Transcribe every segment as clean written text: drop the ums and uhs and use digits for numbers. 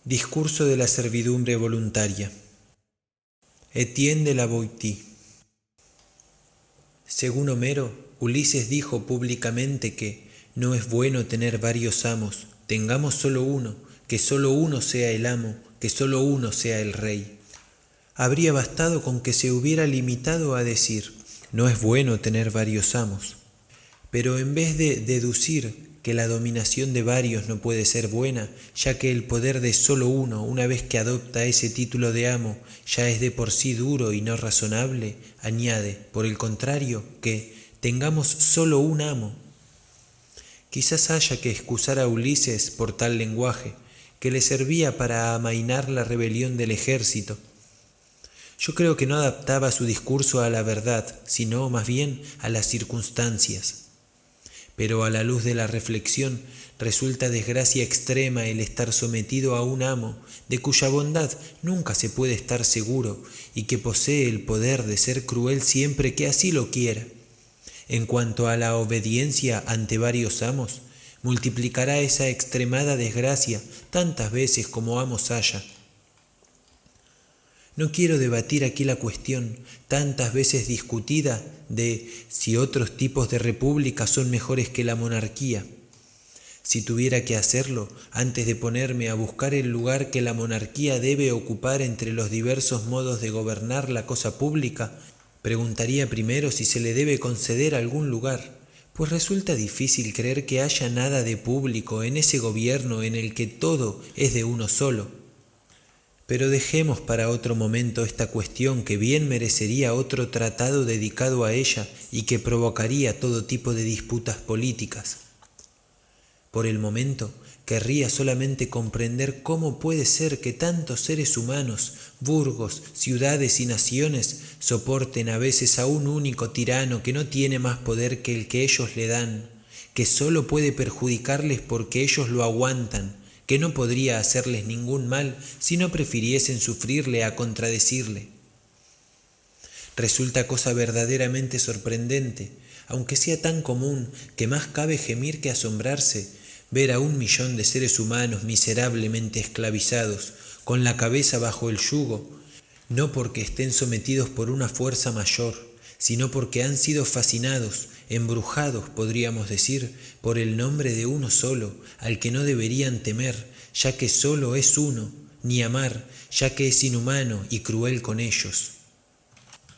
Discurso de la servidumbre voluntaria. Etienne de la Boétie. Según Homero, Ulises dijo públicamente que no es bueno tener varios amos, tengamos solo uno, que solo uno sea el amo, que solo uno sea el rey. Habría bastado con que se hubiera limitado a decir, no es bueno tener varios amos. Pero en vez de deducir que la dominación de varios no puede ser buena, ya que el poder de solo uno, una vez que adopta ese título de amo, ya es de por sí duro y no razonable, añade, por el contrario, que tengamos solo un amo. Quizás haya que excusar a Ulises por tal lenguaje, que le servía para amainar la rebelión del ejército. Yo creo que no adaptaba su discurso a la verdad, sino más bien a las circunstancias. Pero a la luz de la reflexión resulta desgracia extrema el estar sometido a un amo de cuya bondad nunca se puede estar seguro y que posee el poder de ser cruel siempre que así lo quiera. En cuanto a la obediencia ante varios amos, multiplicará esa extremada desgracia tantas veces como amos haya. No quiero debatir aquí la cuestión, tantas veces discutida, de si otros tipos de república son mejores que la monarquía. Si tuviera que hacerlo, antes de ponerme a buscar el lugar que la monarquía debe ocupar entre los diversos modos de gobernar la cosa pública, preguntaría primero si se le debe conceder algún lugar, pues resulta difícil creer que haya nada de público en ese gobierno en el que todo es de uno solo. Pero dejemos para otro momento esta cuestión que bien merecería otro tratado dedicado a ella y que provocaría todo tipo de disputas políticas. Por el momento, querría solamente comprender cómo puede ser que tantos seres humanos, burgos, ciudades y naciones soporten a veces a un único tirano que no tiene más poder que el que ellos le dan, que solo puede perjudicarles porque ellos lo aguantan, que no podría hacerles ningún mal si no prefiriesen sufrirle a contradecirle. Resulta cosa verdaderamente sorprendente, aunque sea tan común que más cabe gemir que asombrarse, ver a 1.000.000 de seres humanos miserablemente esclavizados, con la cabeza bajo el yugo, no porque estén sometidos por una fuerza mayor, sino porque han sido fascinados, embrujados, podríamos decir, por el nombre de uno solo, al que no deberían temer, ya que solo es uno, ni amar, ya que es inhumano y cruel con ellos.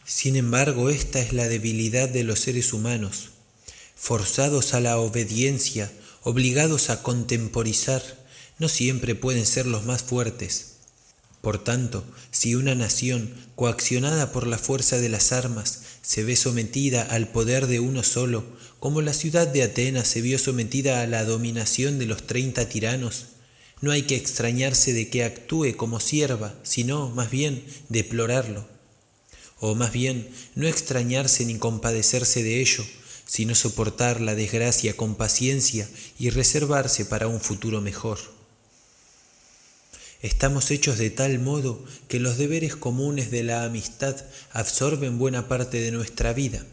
Sin embargo, esta es la debilidad de los seres humanos, forzados a la obediencia, obligados a contemporizar, no siempre pueden ser los más fuertes. Por tanto, si una nación, coaccionada por la fuerza de las armas, se ve sometida al poder de uno solo, como la ciudad de Atenas se vio sometida a la dominación de los 30 tiranos, no hay que extrañarse de que actúe como sierva, sino, más bien, deplorarlo. O más bien, no extrañarse ni compadecerse de ello, sino soportar la desgracia con paciencia y reservarse para un futuro mejor. Estamos hechos de tal modo que los deberes comunes de la amistad absorben buena parte de nuestra vida.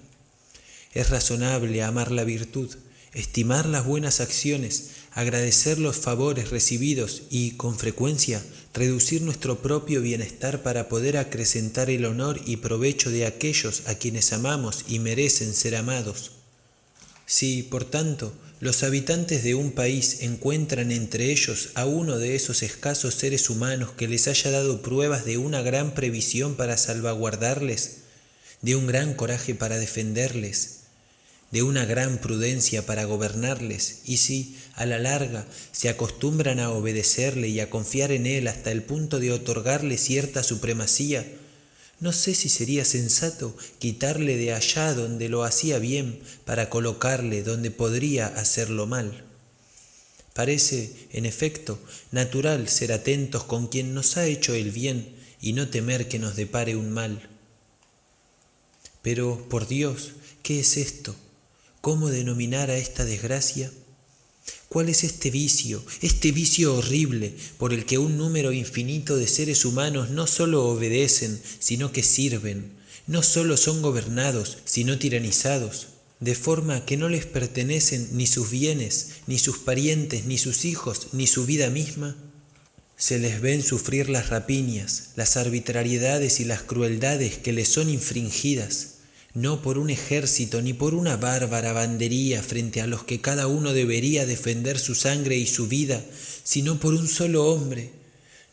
Es razonable amar la virtud, estimar las buenas acciones, agradecer los favores recibidos y, con frecuencia, reducir nuestro propio bienestar para poder acrecentar el honor y provecho de aquellos a quienes amamos y merecen ser amados. Si, por tanto, los habitantes de un país encuentran entre ellos a uno de esos escasos seres humanos que les haya dado pruebas de una gran previsión para salvaguardarles, de un gran coraje para defenderles, de una gran prudencia para gobernarles, y si, a la larga, se acostumbran a obedecerle y a confiar en él hasta el punto de otorgarle cierta supremacía, no sé si sería sensato quitarle de allá donde lo hacía bien para colocarle donde podría hacerlo mal. Parece, en efecto, natural ser atentos con quien nos ha hecho el bien y no temer que nos depare un mal. Pero, por Dios, ¿qué es esto? ¿Cómo denominar a esta desgracia? ¿Cuál es este vicio horrible por el que un número infinito de seres humanos no solo obedecen, sino que sirven, no solo son gobernados, sino tiranizados, de forma que no les pertenecen ni sus bienes, ni sus parientes, ni sus hijos, ni su vida misma? Se les ven sufrir las rapiñas, las arbitrariedades y las crueldades que les son infringidas, no por un ejército ni por una bárbara bandería frente a los que cada uno debería defender su sangre y su vida, sino por un solo hombre,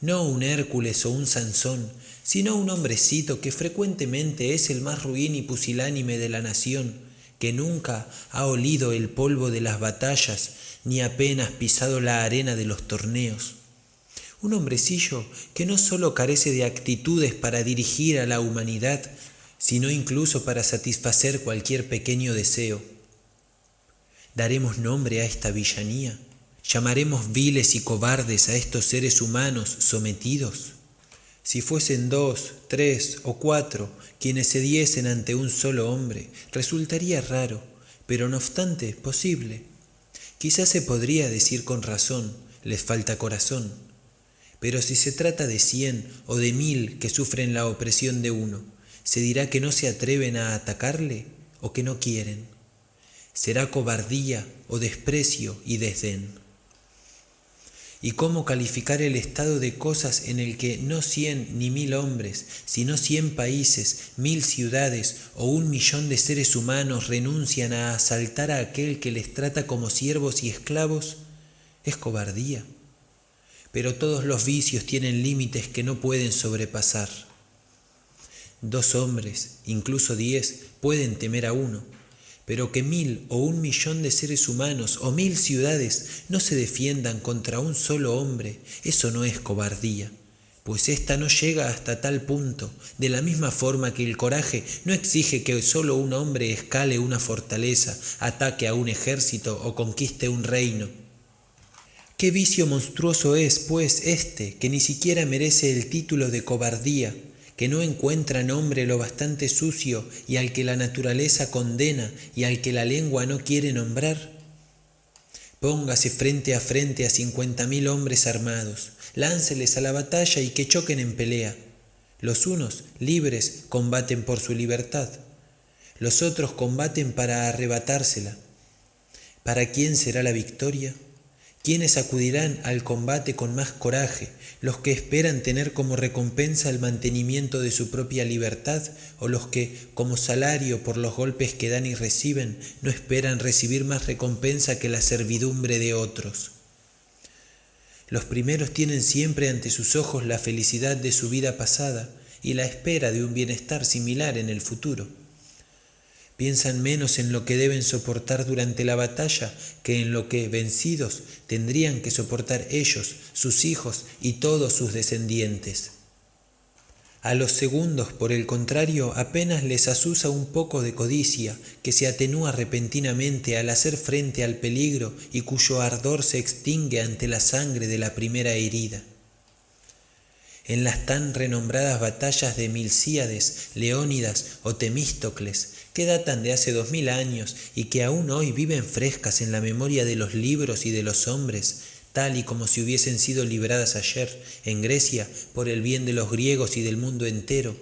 no un Hércules o un Sansón, sino un hombrecito que frecuentemente es el más ruin y pusilánime de la nación, que nunca ha olido el polvo de las batallas ni apenas pisado la arena de los torneos. Un hombrecillo que no solo carece de actitudes para dirigir a la humanidad, sino incluso para satisfacer cualquier pequeño deseo. ¿Daremos nombre a esta villanía? ¿Llamaremos viles y cobardes a estos seres humanos sometidos? Si fuesen 2, 3 o 4 quienes se diesen ante un solo hombre, resultaría raro, pero no obstante posible. Quizás se podría decir con razón, les falta corazón. Pero si se trata de 100 o de 1000 que sufren la opresión de uno, ¿se dirá que no se atreven a atacarle o que no quieren? ¿Será cobardía o desprecio y desdén? ¿Y cómo calificar el estado de cosas en el que no 100 ni 1000 hombres, sino 100 países, 1000 ciudades o 1.000.000 de seres humanos renuncian a asaltar a aquel que les trata como siervos y esclavos? Es cobardía. Pero todos los vicios tienen límites que no pueden sobrepasar. 2 hombres, incluso 10, pueden temer a uno, pero que 1000 o 1.000.000 de seres humanos o 1000 ciudades no se defiendan contra un solo hombre, eso no es cobardía, pues ésta no llega hasta tal punto, de la misma forma que el coraje no exige que solo un hombre escale una fortaleza, ataque a un ejército o conquiste un reino. ¿Qué vicio monstruoso es, pues, este, que ni siquiera merece el título de cobardía, que no encuentra nombre lo bastante sucio y al que la naturaleza condena y al que la lengua no quiere nombrar? Póngase frente a 50.000 hombres armados, lánceles a la batalla y que choquen en pelea. Los unos, libres, combaten por su libertad, los otros combaten para arrebatársela. ¿Para quién será la victoria? ¿Quiénes acudirán al combate con más coraje? ¿Los que esperan tener como recompensa el mantenimiento de su propia libertad o los que, como salario por los golpes que dan y reciben, no esperan recibir más recompensa que la servidumbre de otros? Los primeros tienen siempre ante sus ojos la felicidad de su vida pasada y la espera de un bienestar similar en el futuro. Piensan menos en lo que deben soportar durante la batalla que en lo que, vencidos, tendrían que soportar ellos, sus hijos y todos sus descendientes. A los segundos, por el contrario, apenas les azuza un poco de codicia, que se atenúa repentinamente al hacer frente al peligro y cuyo ardor se extingue ante la sangre de la primera herida. En las tan renombradas batallas de Milcíades, Leónidas o Temístocles, que datan de hace 2000 años y que aún hoy viven frescas en la memoria de los libros y de los hombres, tal y como si hubiesen sido libradas ayer en Grecia por el bien de los griegos y del mundo entero.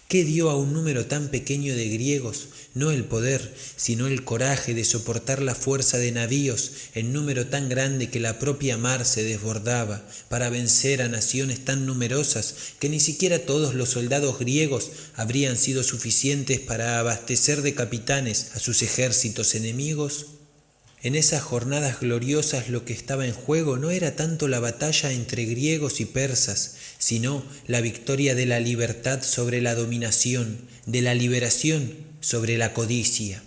¿Qué dio a un número tan pequeño de griegos no el poder, sino el coraje de soportar la fuerza de navíos en número tan grande que la propia mar se desbordaba para vencer a naciones tan numerosas que ni siquiera todos los soldados griegos habrían sido suficientes para abastecer de capitanes a sus ejércitos enemigos? En esas jornadas gloriosas lo que estaba en juego no era tanto la batalla entre griegos y persas, sino la victoria de la libertad sobre la dominación, de la liberación sobre la codicia.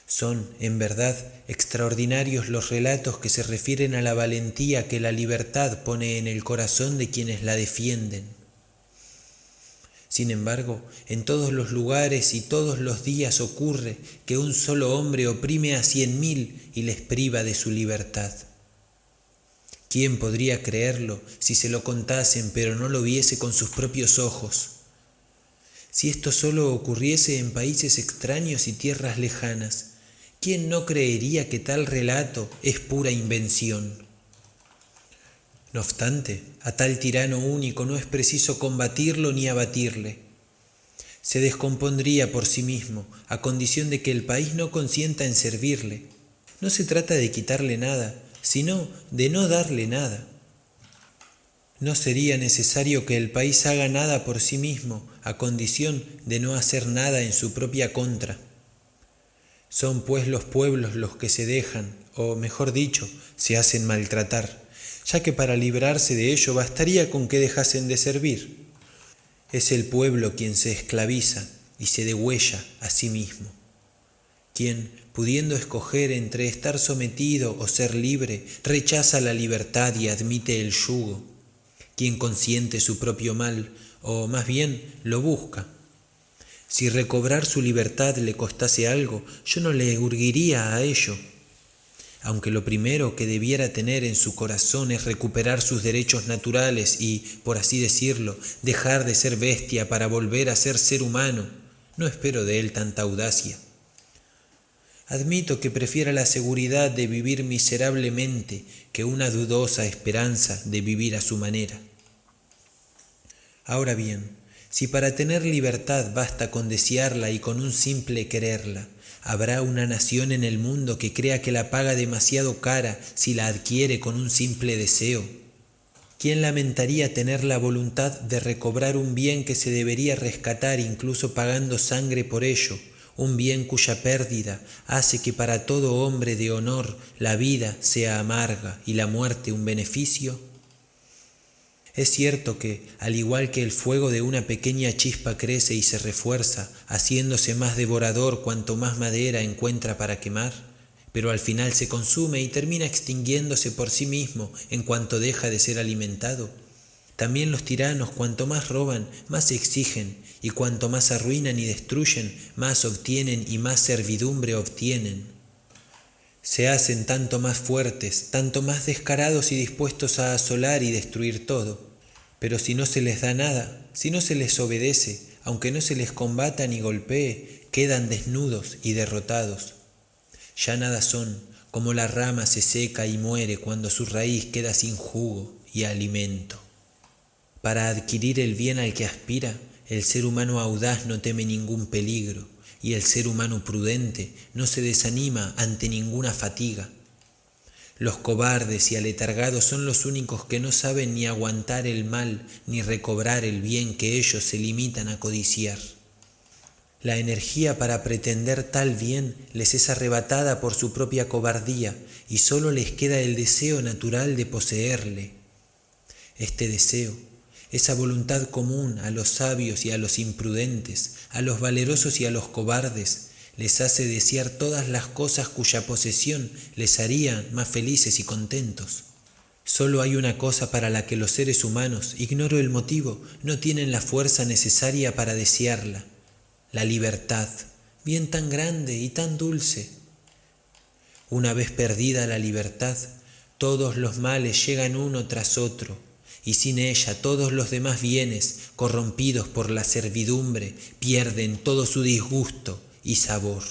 Son, en verdad, extraordinarios los relatos que se refieren a la valentía que la libertad pone en el corazón de quienes la defienden. Sin embargo, en todos los lugares y todos los días ocurre que un solo hombre oprime a 100.000 y les priva de su libertad. ¿Quién podría creerlo si se lo contasen pero no lo viese con sus propios ojos? Si esto solo ocurriese en países extraños y tierras lejanas, ¿quién no creería que tal relato es pura invención? No obstante, a tal tirano único no es preciso combatirlo ni abatirle. Se descompondría por sí mismo, a condición de que el país no consienta en servirle. No se trata de quitarle nada, sino de no darle nada. No sería necesario que el país haga nada por sí mismo, a condición de no hacer nada en su propia contra. Son pues los pueblos los que se dejan, o mejor dicho, se hacen maltratar, ya que para librarse de ello bastaría con que dejasen de servir. Es el pueblo quien se esclaviza y se degüella a sí mismo, quien, pudiendo escoger entre estar sometido o ser libre, rechaza la libertad y admite el yugo, quien consiente su propio mal, o más bien lo busca. Si recobrar su libertad le costase algo, yo no le urgiría a ello, aunque lo primero que debiera tener en su corazón es recuperar sus derechos naturales y, por así decirlo, dejar de ser bestia para volver a ser humano. No espero de él tanta audacia. Admito que prefiera la seguridad de vivir miserablemente que una dudosa esperanza de vivir a su manera. Ahora bien, si para tener libertad basta con desearla y con un simple quererla, ¿habrá una nación en el mundo que crea que la paga demasiado cara si la adquiere con un simple deseo? ¿Quién lamentaría tener la voluntad de recobrar un bien que se debería rescatar incluso pagando sangre por ello, un bien cuya pérdida hace que para todo hombre de honor la vida sea amarga y la muerte un beneficio? Es cierto que, al igual que el fuego de una pequeña chispa crece y se refuerza, haciéndose más devorador cuanto más madera encuentra para quemar, pero al final se consume y termina extinguiéndose por sí mismo en cuanto deja de ser alimentado. También los tiranos, cuanto más roban, más exigen, y cuanto más arruinan y destruyen, más obtienen y más servidumbre obtienen. Se hacen tanto más fuertes, tanto más descarados y dispuestos a asolar y destruir todo. Pero si no se les da nada, si no se les obedece, aunque no se les combata ni golpee, quedan desnudos y derrotados. Ya nada son, como la rama se seca y muere cuando su raíz queda sin jugo y alimento. Para adquirir el bien al que aspira, el ser humano audaz no teme ningún peligro, y el ser humano prudente no se desanima ante ninguna fatiga. Los cobardes y aletargados son los únicos que no saben ni aguantar el mal ni recobrar el bien que ellos se limitan a codiciar. La energía para pretender tal bien les es arrebatada por su propia cobardía y solo les queda el deseo natural de poseerle. Este deseo, esa voluntad común a los sabios y a los imprudentes, a los valerosos y a los cobardes, les hace desear todas las cosas cuya posesión les haría más felices y contentos. Solo hay una cosa para la que los seres humanos, ignoro el motivo, no tienen la fuerza necesaria para desearla: la libertad, bien tan grande y tan dulce. Una vez perdida la libertad, todos los males llegan uno tras otro, y sin ella todos los demás bienes, corrompidos por la servidumbre, pierden todo su disgusto y sabor.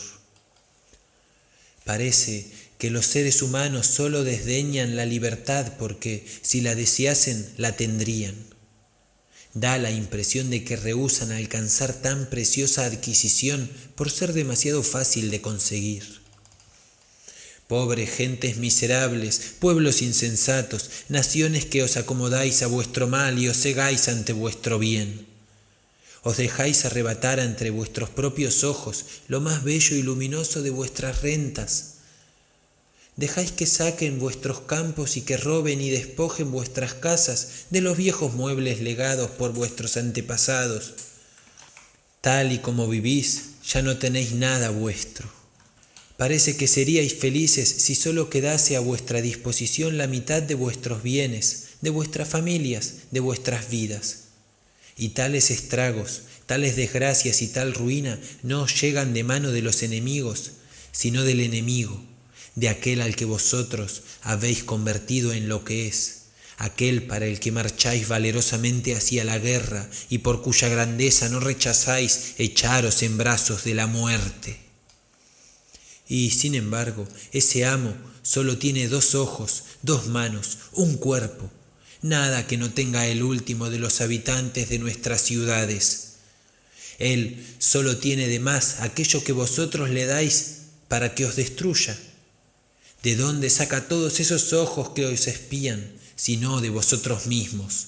Parece que los seres humanos solo desdeñan la libertad porque, si la deseasen, la tendrían. Da la impresión de que rehúsan alcanzar tan preciosa adquisición por ser demasiado fácil de conseguir. Pobres gentes miserables, pueblos insensatos, naciones que os acomodáis a vuestro mal y os cegáis ante vuestro bien. Os dejáis arrebatar entre vuestros propios ojos lo más bello y luminoso de vuestras rentas. Dejáis que saquen vuestros campos y que roben y despojen vuestras casas de los viejos muebles legados por vuestros antepasados. Tal y como vivís, ya no tenéis nada vuestro. Parece que seríais felices si solo quedase a vuestra disposición la mitad de vuestros bienes, de vuestras familias, de vuestras vidas. Y tales estragos, tales desgracias y tal ruina no os llegan de mano de los enemigos, sino del enemigo, de aquel al que vosotros habéis convertido en lo que es, aquel para el que marcháis valerosamente hacia la guerra y por cuya grandeza no rechazáis echaros en brazos de la muerte. Y, sin embargo, ese amo solo tiene 2 ojos, 2 manos, un cuerpo, nada que no tenga el último de los habitantes de nuestras ciudades. Él solo tiene de más aquello que vosotros le dais para que os destruya. ¿De dónde saca todos esos ojos que os espían, sino de vosotros mismos?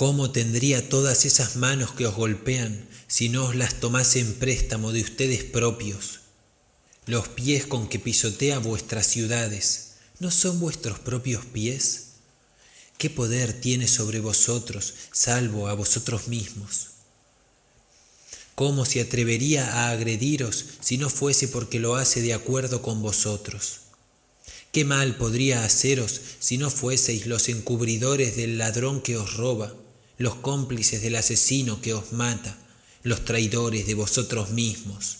¿Cómo tendría todas esas manos que os golpean si no os las tomase en préstamo de ustedes propios? Los pies con que pisotea vuestras ciudades, ¿no son vuestros propios pies? ¿Qué poder tiene sobre vosotros, salvo a vosotros mismos? ¿Cómo se atrevería a agrediros si no fuese porque lo hace de acuerdo con vosotros? ¿Qué mal podría haceros si no fueseis los encubridores del ladrón que os roba, los cómplices del asesino que os mata, los traidores de vosotros mismos?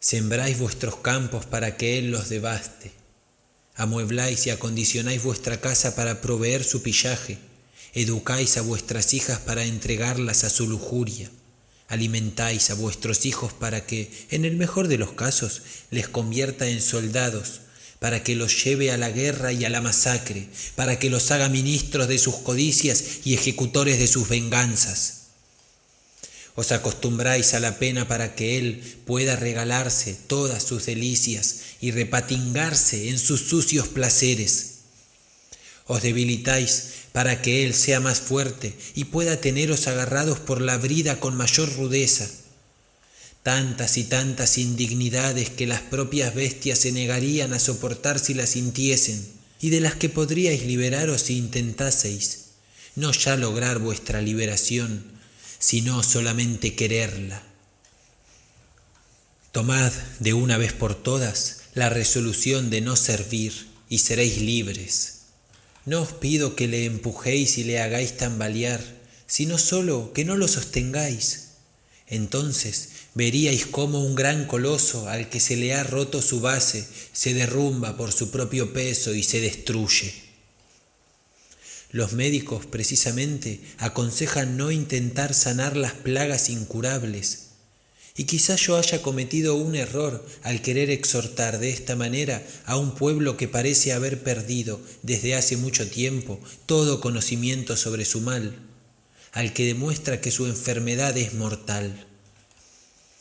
Sembráis vuestros campos para que él los devaste. Amuebláis y acondicionáis vuestra casa para proveer su pillaje. Educáis a vuestras hijas para entregarlas a su lujuria. Alimentáis a vuestros hijos para que, en el mejor de los casos, les convierta en soldados, para que los lleve a la guerra y a la masacre, para que los haga ministros de sus codicias y ejecutores de sus venganzas. Os acostumbráis a la pena para que él pueda regalarse todas sus delicias y repatingarse en sus sucios placeres. Os debilitáis para que él sea más fuerte y pueda teneros agarrados por la brida con mayor rudeza. Tantas y tantas indignidades que las propias bestias se negarían a soportar si las sintiesen, y de las que podríais liberaros si intentaseis, no ya lograr vuestra liberación, sino solamente quererla. Tomad de una vez por todas la resolución de no servir y seréis libres. No os pido que le empujéis y le hagáis tambalear, sino solo que no lo sostengáis. Entonces veríais cómo un gran coloso al que se le ha roto su base se derrumba por su propio peso y se destruye. Los médicos precisamente aconsejan no intentar sanar las plagas incurables, y quizás yo haya cometido un error al querer exhortar de esta manera a un pueblo que parece haber perdido desde hace mucho tiempo todo conocimiento sobre su mal, al que demuestra que su enfermedad es mortal.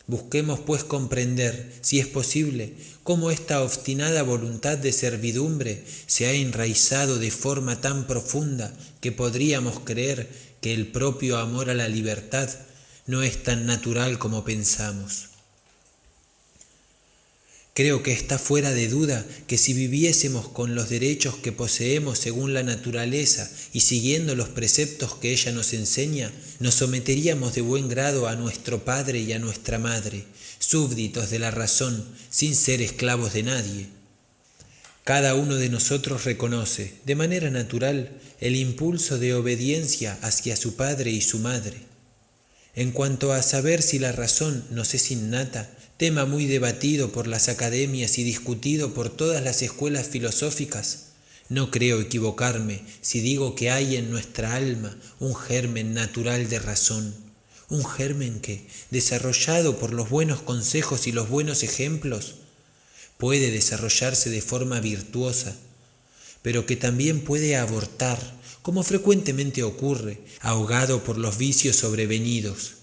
Busquemos pues comprender, si es posible, cómo esta obstinada voluntad de servidumbre se ha enraizado de forma tan profunda que podríamos creer que el propio amor a la libertad no es tan natural como pensamos. Creo que está fuera de duda que si viviésemos con los derechos que poseemos según la naturaleza y siguiendo los preceptos que ella nos enseña, nos someteríamos de buen grado a nuestro padre y a nuestra madre, súbditos de la razón, sin ser esclavos de nadie. Cada uno de nosotros reconoce, de manera natural, el impulso de obediencia hacia su padre y su madre. En cuanto a saber si la razón nos es innata, tema muy debatido por las academias y discutido por todas las escuelas filosóficas, no creo equivocarme si digo que hay en nuestra alma un germen natural de razón, un germen que, desarrollado por los buenos consejos y los buenos ejemplos, puede desarrollarse de forma virtuosa, pero que también puede abortar, como frecuentemente ocurre, ahogado por los vicios sobrevenidos.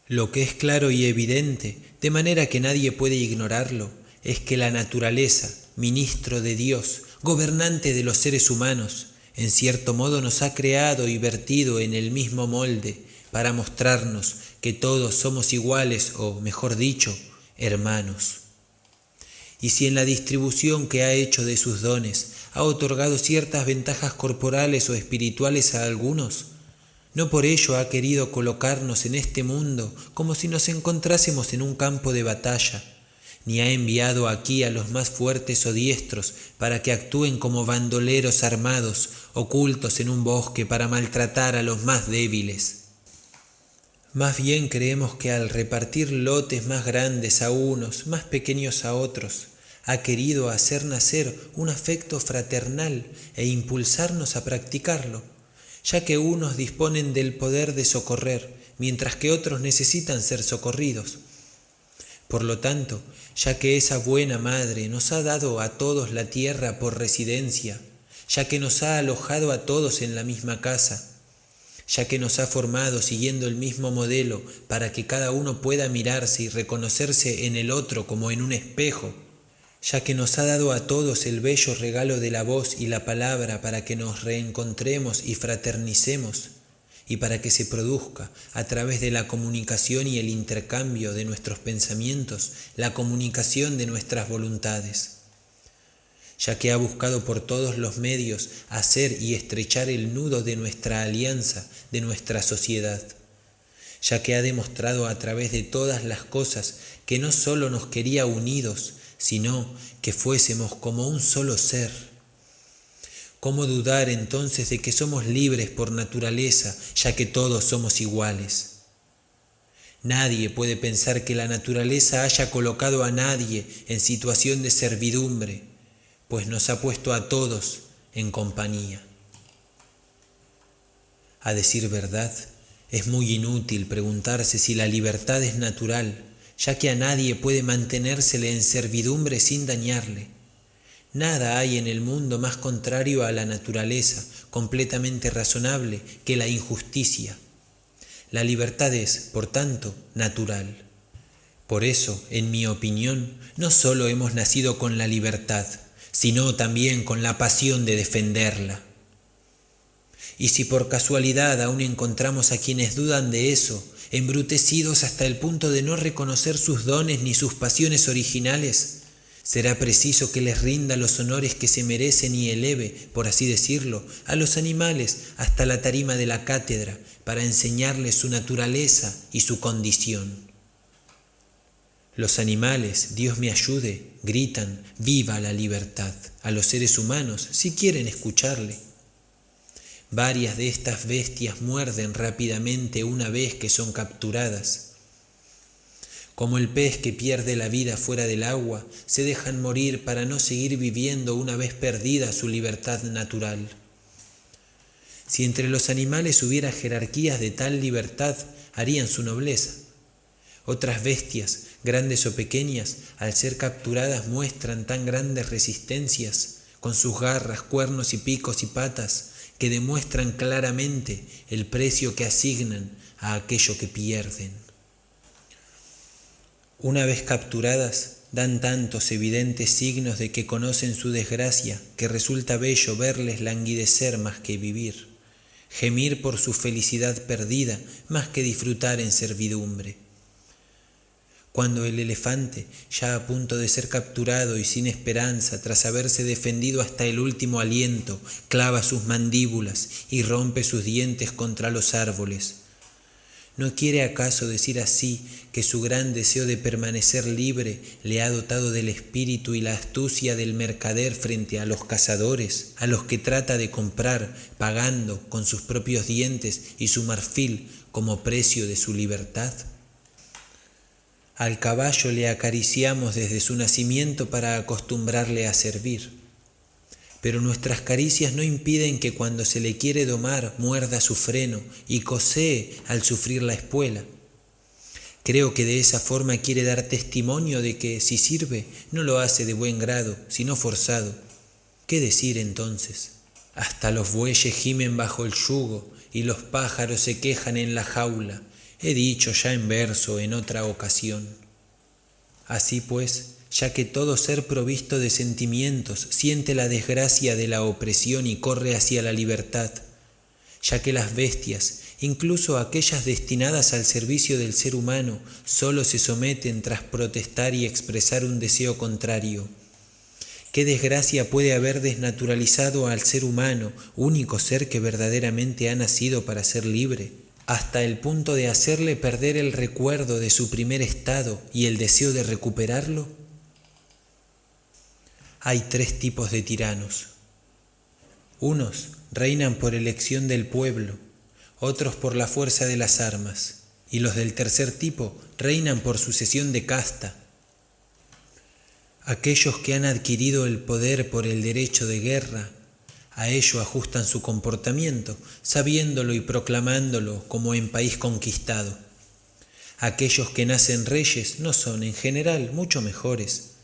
Lo que es claro y evidente, de manera que nadie puede ignorarlo, es que la naturaleza, ministro de Dios, gobernante de los seres humanos, en cierto modo nos ha creado y vertido en el mismo molde para mostrarnos que todos somos iguales o, mejor dicho, hermanos. Y si en la distribución que ha hecho de sus dones ha otorgado ciertas ventajas corporales o espirituales a algunos, no por ello ha querido colocarnos en este mundo como si nos encontrásemos en un campo de batalla, ni ha enviado aquí a los más fuertes o diestros para que actúen como bandoleros armados, ocultos en un bosque para maltratar a los más débiles. Más bien creemos que al repartir lotes más grandes a unos, más pequeños a otros, ha querido hacer nacer un afecto fraternal e impulsarnos a practicarlo, ya que unos disponen del poder de socorrer, mientras que otros necesitan ser socorridos. Por lo tanto, ya que esa buena madre nos ha dado a todos la tierra por residencia, ya que nos ha alojado a todos en la misma casa, ya que nos ha formado siguiendo el mismo modelo para que cada uno pueda mirarse y reconocerse en el otro como en un espejo, ya que nos ha dado a todos el bello regalo de la voz y la palabra para que nos reencontremos y fraternicemos, y para que se produzca, a través de la comunicación y el intercambio de nuestros pensamientos, la comunicación de nuestras voluntades, ya que ha buscado por todos los medios hacer y estrechar el nudo de nuestra alianza, de nuestra sociedad, ya que ha demostrado a través de todas las cosas que no solo nos quería unidos, sino que fuésemos como un solo ser. ¿Cómo dudar entonces de que somos libres por naturaleza, ya que todos somos iguales? Nadie puede pensar que la naturaleza haya colocado a nadie en situación de servidumbre, pues nos ha puesto a todos en compañía. A decir verdad, es muy inútil preguntarse si la libertad es natural, ya que a nadie puede mantenérsele en servidumbre sin dañarle. Nada hay en el mundo más contrario a la naturaleza, completamente razonable, que la injusticia. La libertad es, por tanto, natural. Por eso, en mi opinión, no solo hemos nacido con la libertad, sino también con la pasión de defenderla. Y si por casualidad aún encontramos a quienes dudan de eso, embrutecidos hasta el punto de no reconocer sus dones ni sus pasiones originales, será preciso que les rinda los honores que se merecen y eleve, por así decirlo, a los animales hasta la tarima de la cátedra para enseñarles su naturaleza y su condición. Los animales, Dios me ayude, gritan «¡Viva la libertad!» a los seres humanos si quieren escucharle. Varias de estas bestias muerden rápidamente una vez que son capturadas. Como el pez que pierde la vida fuera del agua, se dejan morir para no seguir viviendo una vez perdida su libertad natural. Si entre los animales hubiera jerarquías de tal libertad, harían su nobleza. Otras bestias, grandes o pequeñas, al ser capturadas muestran tan grandes resistencias, con sus garras, cuernos y picos y patas, que demuestran claramente el precio que asignan a aquello que pierden. Una vez capturadas, dan tantos evidentes signos de que conocen su desgracia que resulta bello verles languidecer más que vivir, gemir por su felicidad perdida más que disfrutar en servidumbre. Cuando el elefante, ya a punto de ser capturado y sin esperanza, tras haberse defendido hasta el último aliento, clava sus mandíbulas y rompe sus dientes contra los árboles, ¿no quiere acaso decir así que su gran deseo de permanecer libre le ha dotado del espíritu y la astucia del mercader frente a los cazadores, a los que trata de comprar, pagando con sus propios dientes y su marfil como precio de su libertad? Al caballo le acariciamos desde su nacimiento para acostumbrarle a servir. Pero nuestras caricias no impiden que cuando se le quiere domar muerda su freno y cosee al sufrir la espuela. Creo que de esa forma quiere dar testimonio de que si sirve no lo hace de buen grado, sino forzado. ¿Qué decir entonces? Hasta los bueyes gimen bajo el yugo y los pájaros se quejan en la jaula. He dicho ya en verso en otra ocasión. Así pues, ya que todo ser provisto de sentimientos siente la desgracia de la opresión y corre hacia la libertad, ya que las bestias, incluso aquellas destinadas al servicio del ser humano, solo se someten tras protestar y expresar un deseo contrario. ¿Qué desgracia puede haber desnaturalizado al ser humano, único ser que verdaderamente ha nacido para ser libre, hasta el punto de hacerle perder el recuerdo de su primer estado y el deseo de recuperarlo? Hay tres tipos de tiranos. Unos reinan por elección del pueblo, otros por la fuerza de las armas, y los del tercer tipo reinan por sucesión de casta. Aquellos que han adquirido el poder por el derecho de guerra, a ello ajustan su comportamiento, sabiéndolo y proclamándolo como en país conquistado. Aquellos que nacen reyes no son, en general, mucho mejores.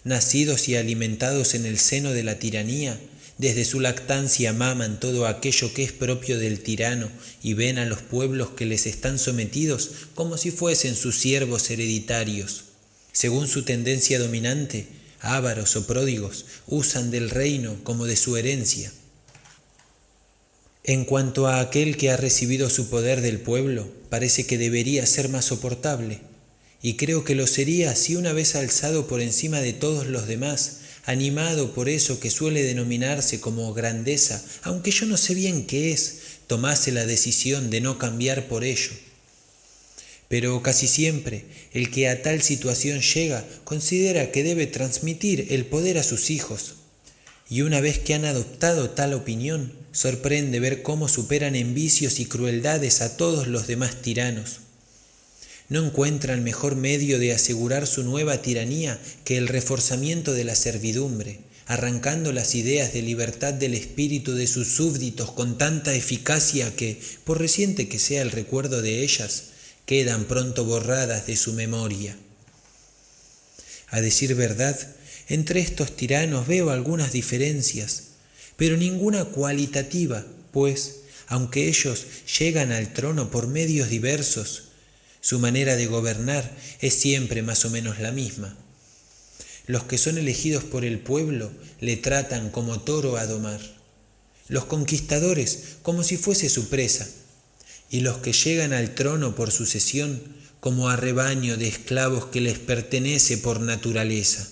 Nacidos y alimentados en el seno de la tiranía, desde su lactancia maman todo aquello que es propio del tirano y ven a los pueblos que les están sometidos como si fuesen sus siervos hereditarios. Según su tendencia dominante, ávaros o pródigos, usan del reino como de su herencia. En cuanto a aquel que ha recibido su poder del pueblo, parece que debería ser más soportable, y creo que lo sería si una vez alzado por encima de todos los demás, animado por eso que suele denominarse como grandeza, aunque yo no sé bien qué es, tomase la decisión de no cambiar por ello. Pero casi siempre el que a tal situación llega considera que debe transmitir el poder a sus hijos, y una vez que han adoptado tal opinión, sorprende ver cómo superan en vicios y crueldades a todos los demás tiranos. No encuentran mejor medio de asegurar su nueva tiranía que el reforzamiento de la servidumbre, arrancando las ideas de libertad del espíritu de sus súbditos con tanta eficacia que, por reciente que sea el recuerdo de ellas, quedan pronto borradas de su memoria. A decir verdad, entre estos tiranos veo algunas diferencias, pero ninguna cualitativa, pues, aunque ellos llegan al trono por medios diversos, su manera de gobernar es siempre más o menos la misma. Los que son elegidos por el pueblo le tratan como toro a domar, los conquistadores como si fuese su presa, y los que llegan al trono por sucesión como a rebaño de esclavos que les pertenece por naturaleza.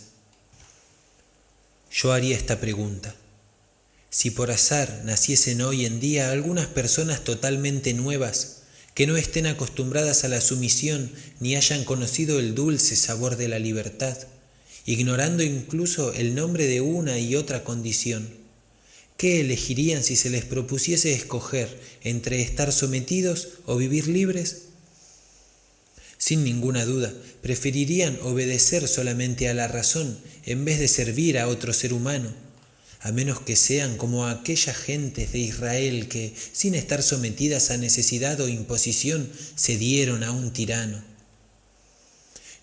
Yo haría esta pregunta: si por azar naciesen hoy en día algunas personas totalmente nuevas, que no estén acostumbradas a la sumisión ni hayan conocido el dulce sabor de la libertad, ignorando incluso el nombre de una y otra condición, ¿qué elegirían si se les propusiese escoger entre estar sometidos o vivir libres? Sin ninguna duda, preferirían obedecer solamente a la razón en vez de servir a otro ser humano, a menos que sean como aquellas gentes de Israel que, sin estar sometidas a necesidad o imposición, cedieron a un tirano.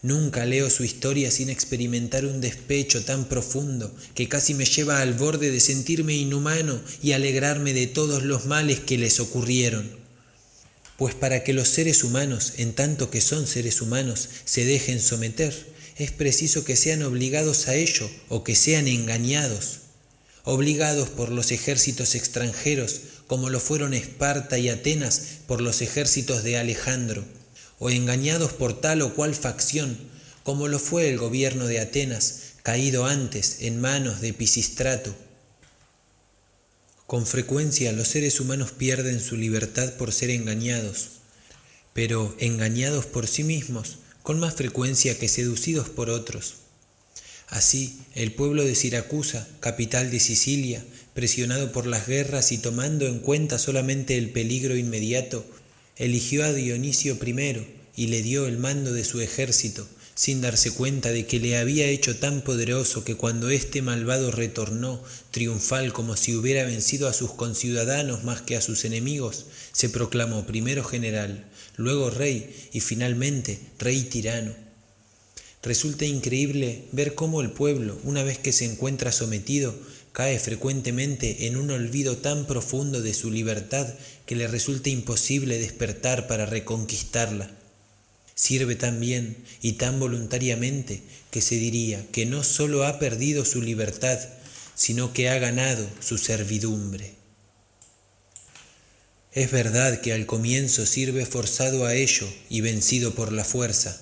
Nunca leo su historia sin experimentar un despecho tan profundo que casi me lleva al borde de sentirme inhumano y alegrarme de todos los males que les ocurrieron. Pues para que los seres humanos, en tanto que son seres humanos, se dejen someter, es preciso que sean obligados a ello o que sean engañados. Obligados por los ejércitos extranjeros, como lo fueron Esparta y Atenas por los ejércitos de Alejandro, o engañados por tal o cual facción, como lo fue el gobierno de Atenas, caído antes en manos de Pisístrato. Con frecuencia los seres humanos pierden su libertad por ser engañados, pero engañados por sí mismos, con más frecuencia que seducidos por otros. Así, el pueblo de Siracusa, capital de Sicilia, presionado por las guerras y tomando en cuenta solamente el peligro inmediato, eligió a Dionisio I y le dio el mando de su ejército, sin darse cuenta de que le había hecho tan poderoso que cuando este malvado retornó, triunfal como si hubiera vencido a sus conciudadanos más que a sus enemigos, se proclamó primero general, luego rey y finalmente rey tirano. Resulta increíble ver cómo el pueblo, una vez que se encuentra sometido, cae frecuentemente en un olvido tan profundo de su libertad que le resulta imposible despertar para reconquistarla. Sirve tan bien y tan voluntariamente que se diría que no solo ha perdido su libertad, sino que ha ganado su servidumbre. Es verdad que al comienzo sirve forzado a ello y vencido por la fuerza,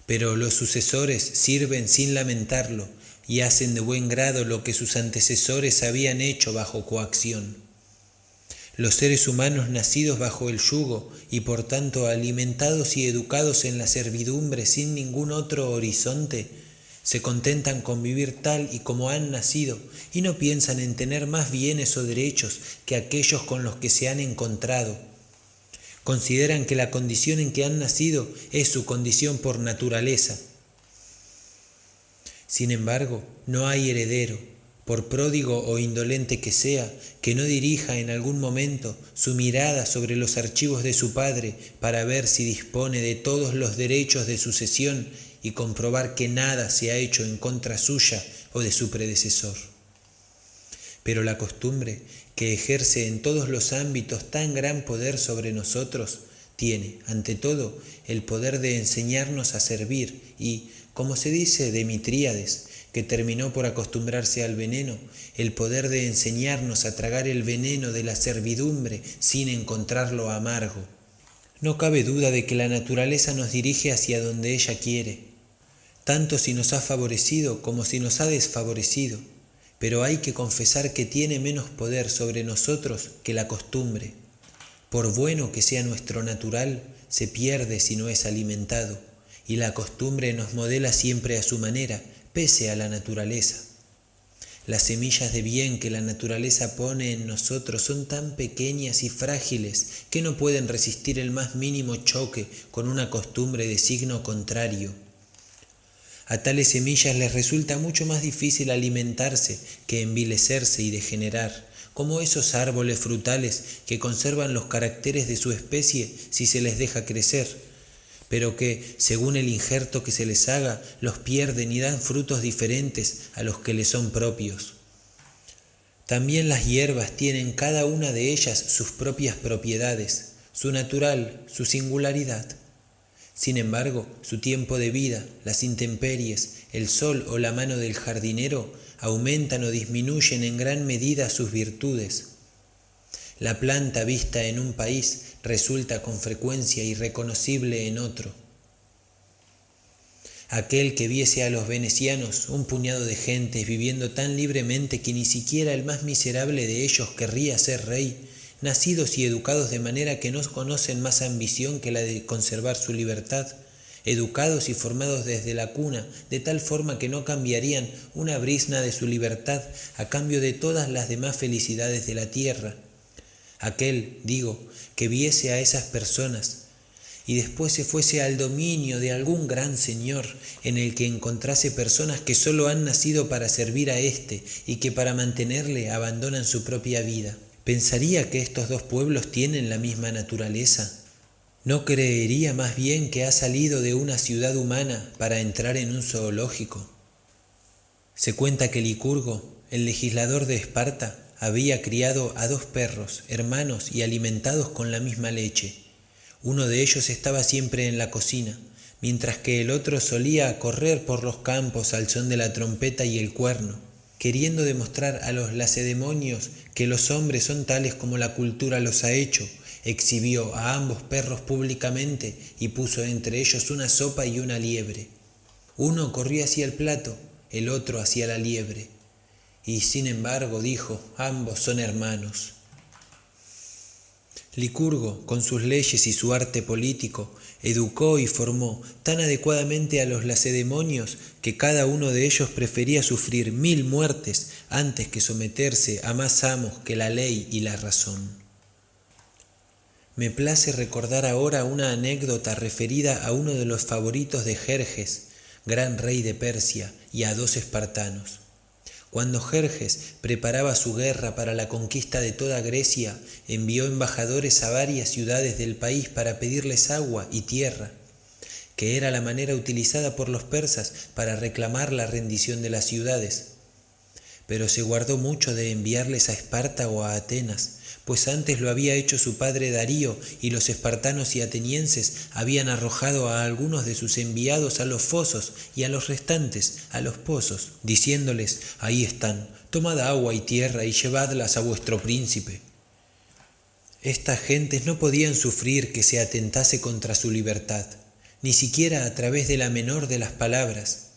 pero los sucesores sirven sin lamentarlo y hacen de buen grado lo que sus antecesores habían hecho bajo coacción. Los seres humanos nacidos bajo el yugo y por tanto alimentados y educados en la servidumbre sin ningún otro horizonte, se contentan con vivir tal y como han nacido y no piensan en tener más bienes o derechos que aquellos con los que se han encontrado. Consideran que la condición en que han nacido es su condición por naturaleza. Sin embargo, no hay heredero, por pródigo o indolente que sea, que no dirija en algún momento su mirada sobre los archivos de su padre para ver si dispone de todos los derechos de sucesión y comprobar que nada se ha hecho en contra suya o de su predecesor. Pero la costumbre, que ejerce en todos los ámbitos tan gran poder sobre nosotros, tiene, ante todo, el poder de enseñarnos a servir y, como se dice de Mitríades, que terminó por acostumbrarse al veneno, el poder de enseñarnos a tragar el veneno de la servidumbre sin encontrarlo amargo. No cabe duda de que la naturaleza nos dirige hacia donde ella quiere, tanto si nos ha favorecido como si nos ha desfavorecido, pero hay que confesar que tiene menos poder sobre nosotros que la costumbre. Por bueno que sea nuestro natural, se pierde si no es alimentado, y la costumbre nos modela siempre a su manera, pese a la naturaleza. Las semillas de bien que la naturaleza pone en nosotros son tan pequeñas y frágiles que no pueden resistir el más mínimo choque con una costumbre de signo contrario. A tales semillas les resulta mucho más difícil alimentarse que envilecerse y degenerar, como esos árboles frutales que conservan los caracteres de su especie si se les deja crecer, pero que, según el injerto que se les haga, los pierden y dan frutos diferentes a los que les son propios. También las hierbas tienen cada una de ellas sus propias propiedades, su natural, su singularidad. Sin embargo, su tiempo de vida, las intemperies, el sol o la mano del jardinero aumentan o disminuyen en gran medida sus virtudes. La planta vista en un país resulta con frecuencia irreconocible en otro. Aquel que viese a los venecianos, un puñado de gentes viviendo tan libremente que ni siquiera el más miserable de ellos querría ser rey, nacidos y educados de manera que no conocen más ambición que la de conservar su libertad, educados y formados desde la cuna, de tal forma que no cambiarían una brizna de su libertad a cambio de todas las demás felicidades de la tierra. Aquel, digo, que viese a esas personas y después se fuese al dominio de algún gran señor en el que encontrase personas que sólo han nacido para servir a éste y que para mantenerle abandonan su propia vida. ¿Pensaría que estos dos pueblos tienen la misma naturaleza? ¿No creería más bien que ha salido de una ciudad humana para entrar en un zoológico? Se cuenta que Licurgo, el legislador de Esparta, había criado a 2 perros, hermanos y alimentados con la misma leche. Uno de ellos estaba siempre en la cocina, mientras que el otro solía correr por los campos al son de la trompeta y el cuerno, queriendo demostrar a los lacedemonios que los hombres son tales como la cultura los ha hecho. Exhibió a ambos perros públicamente y puso entre ellos una sopa y una liebre. Uno corría hacia el plato, el otro hacia la liebre. Y sin embargo, dijo, ambos son hermanos. Licurgo, con sus leyes y su arte político, educó y formó tan adecuadamente a los lacedemonios que cada uno de ellos prefería sufrir 1000 muertes antes que someterse a más amos que la ley y la razón. Me place recordar ahora una anécdota referida a uno de los favoritos de Jerjes, gran rey de Persia, y a 2 espartanos. Cuando Jerjes preparaba su guerra para la conquista de toda Grecia, envió embajadores a varias ciudades del país para pedirles agua y tierra, que era la manera utilizada por los persas para reclamar la rendición de las ciudades. Pero se guardó mucho de enviarles a Esparta o a Atenas, pues antes lo había hecho su padre Darío, y los espartanos y atenienses habían arrojado a algunos de sus enviados a los fosos y a los restantes a los pozos, diciéndoles, ahí están, tomad agua y tierra y llevadlas a vuestro príncipe. Estas gentes no podían sufrir que se atentase contra su libertad, ni siquiera a través de la menor de las palabras.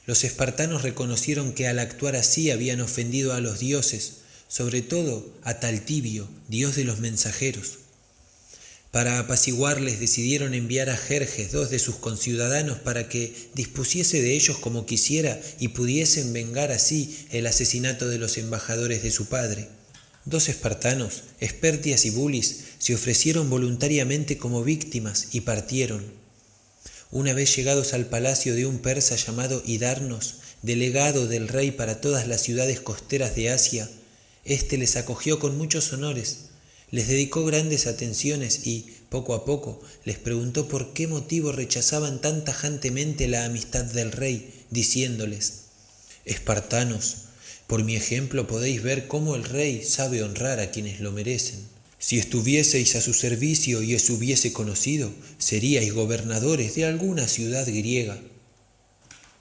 Los espartanos reconocieron que al actuar así habían ofendido a los dioses, sobre todo a Taltibio, dios de los mensajeros. Para apaciguarles decidieron enviar a Jerjes 2 de sus conciudadanos para que dispusiese de ellos como quisiera y pudiesen vengar así el asesinato de los embajadores de su padre. 2 espartanos, Espertias y Bulis, se ofrecieron voluntariamente como víctimas y partieron. Una vez llegados al palacio de un persa llamado Hidarnos, delegado del rey para todas las ciudades costeras de Asia, éste les acogió con muchos honores, les dedicó grandes atenciones y, poco a poco, les preguntó por qué motivo rechazaban tan tajantemente la amistad del rey, diciéndoles, espartanos, por mi ejemplo podéis ver cómo el rey sabe honrar a quienes lo merecen. Si estuvieseis a su servicio y os hubiese conocido, seríais gobernadores de alguna ciudad griega.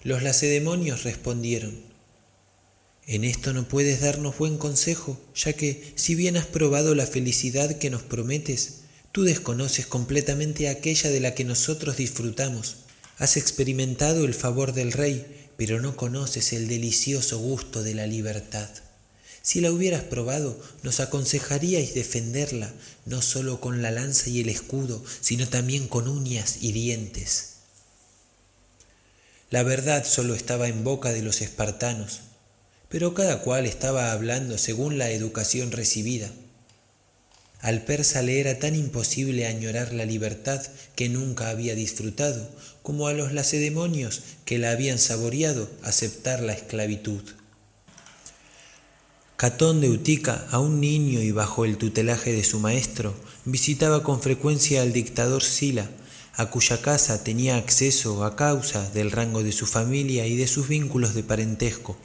Los lacedemonios respondieron: en esto no puedes darnos buen consejo, ya que, si bien has probado la felicidad que nos prometes, tú desconoces completamente aquella de la que nosotros disfrutamos. Has experimentado el favor del rey, pero no conoces el delicioso gusto de la libertad. Si la hubieras probado, nos aconsejaríais defenderla, no solo con la lanza y el escudo, sino también con uñas y dientes. La verdad solo estaba en boca de los espartanos, pero cada cual estaba hablando según la educación recibida. Al persa le era tan imposible añorar la libertad que nunca había disfrutado, como a los lacedemonios que la habían saboreado aceptar la esclavitud. Catón de Utica, aún niño y bajo el tutelaje de su maestro, visitaba con frecuencia al dictador Sila, a cuya casa tenía acceso a causa del rango de su familia y de sus vínculos de parentesco.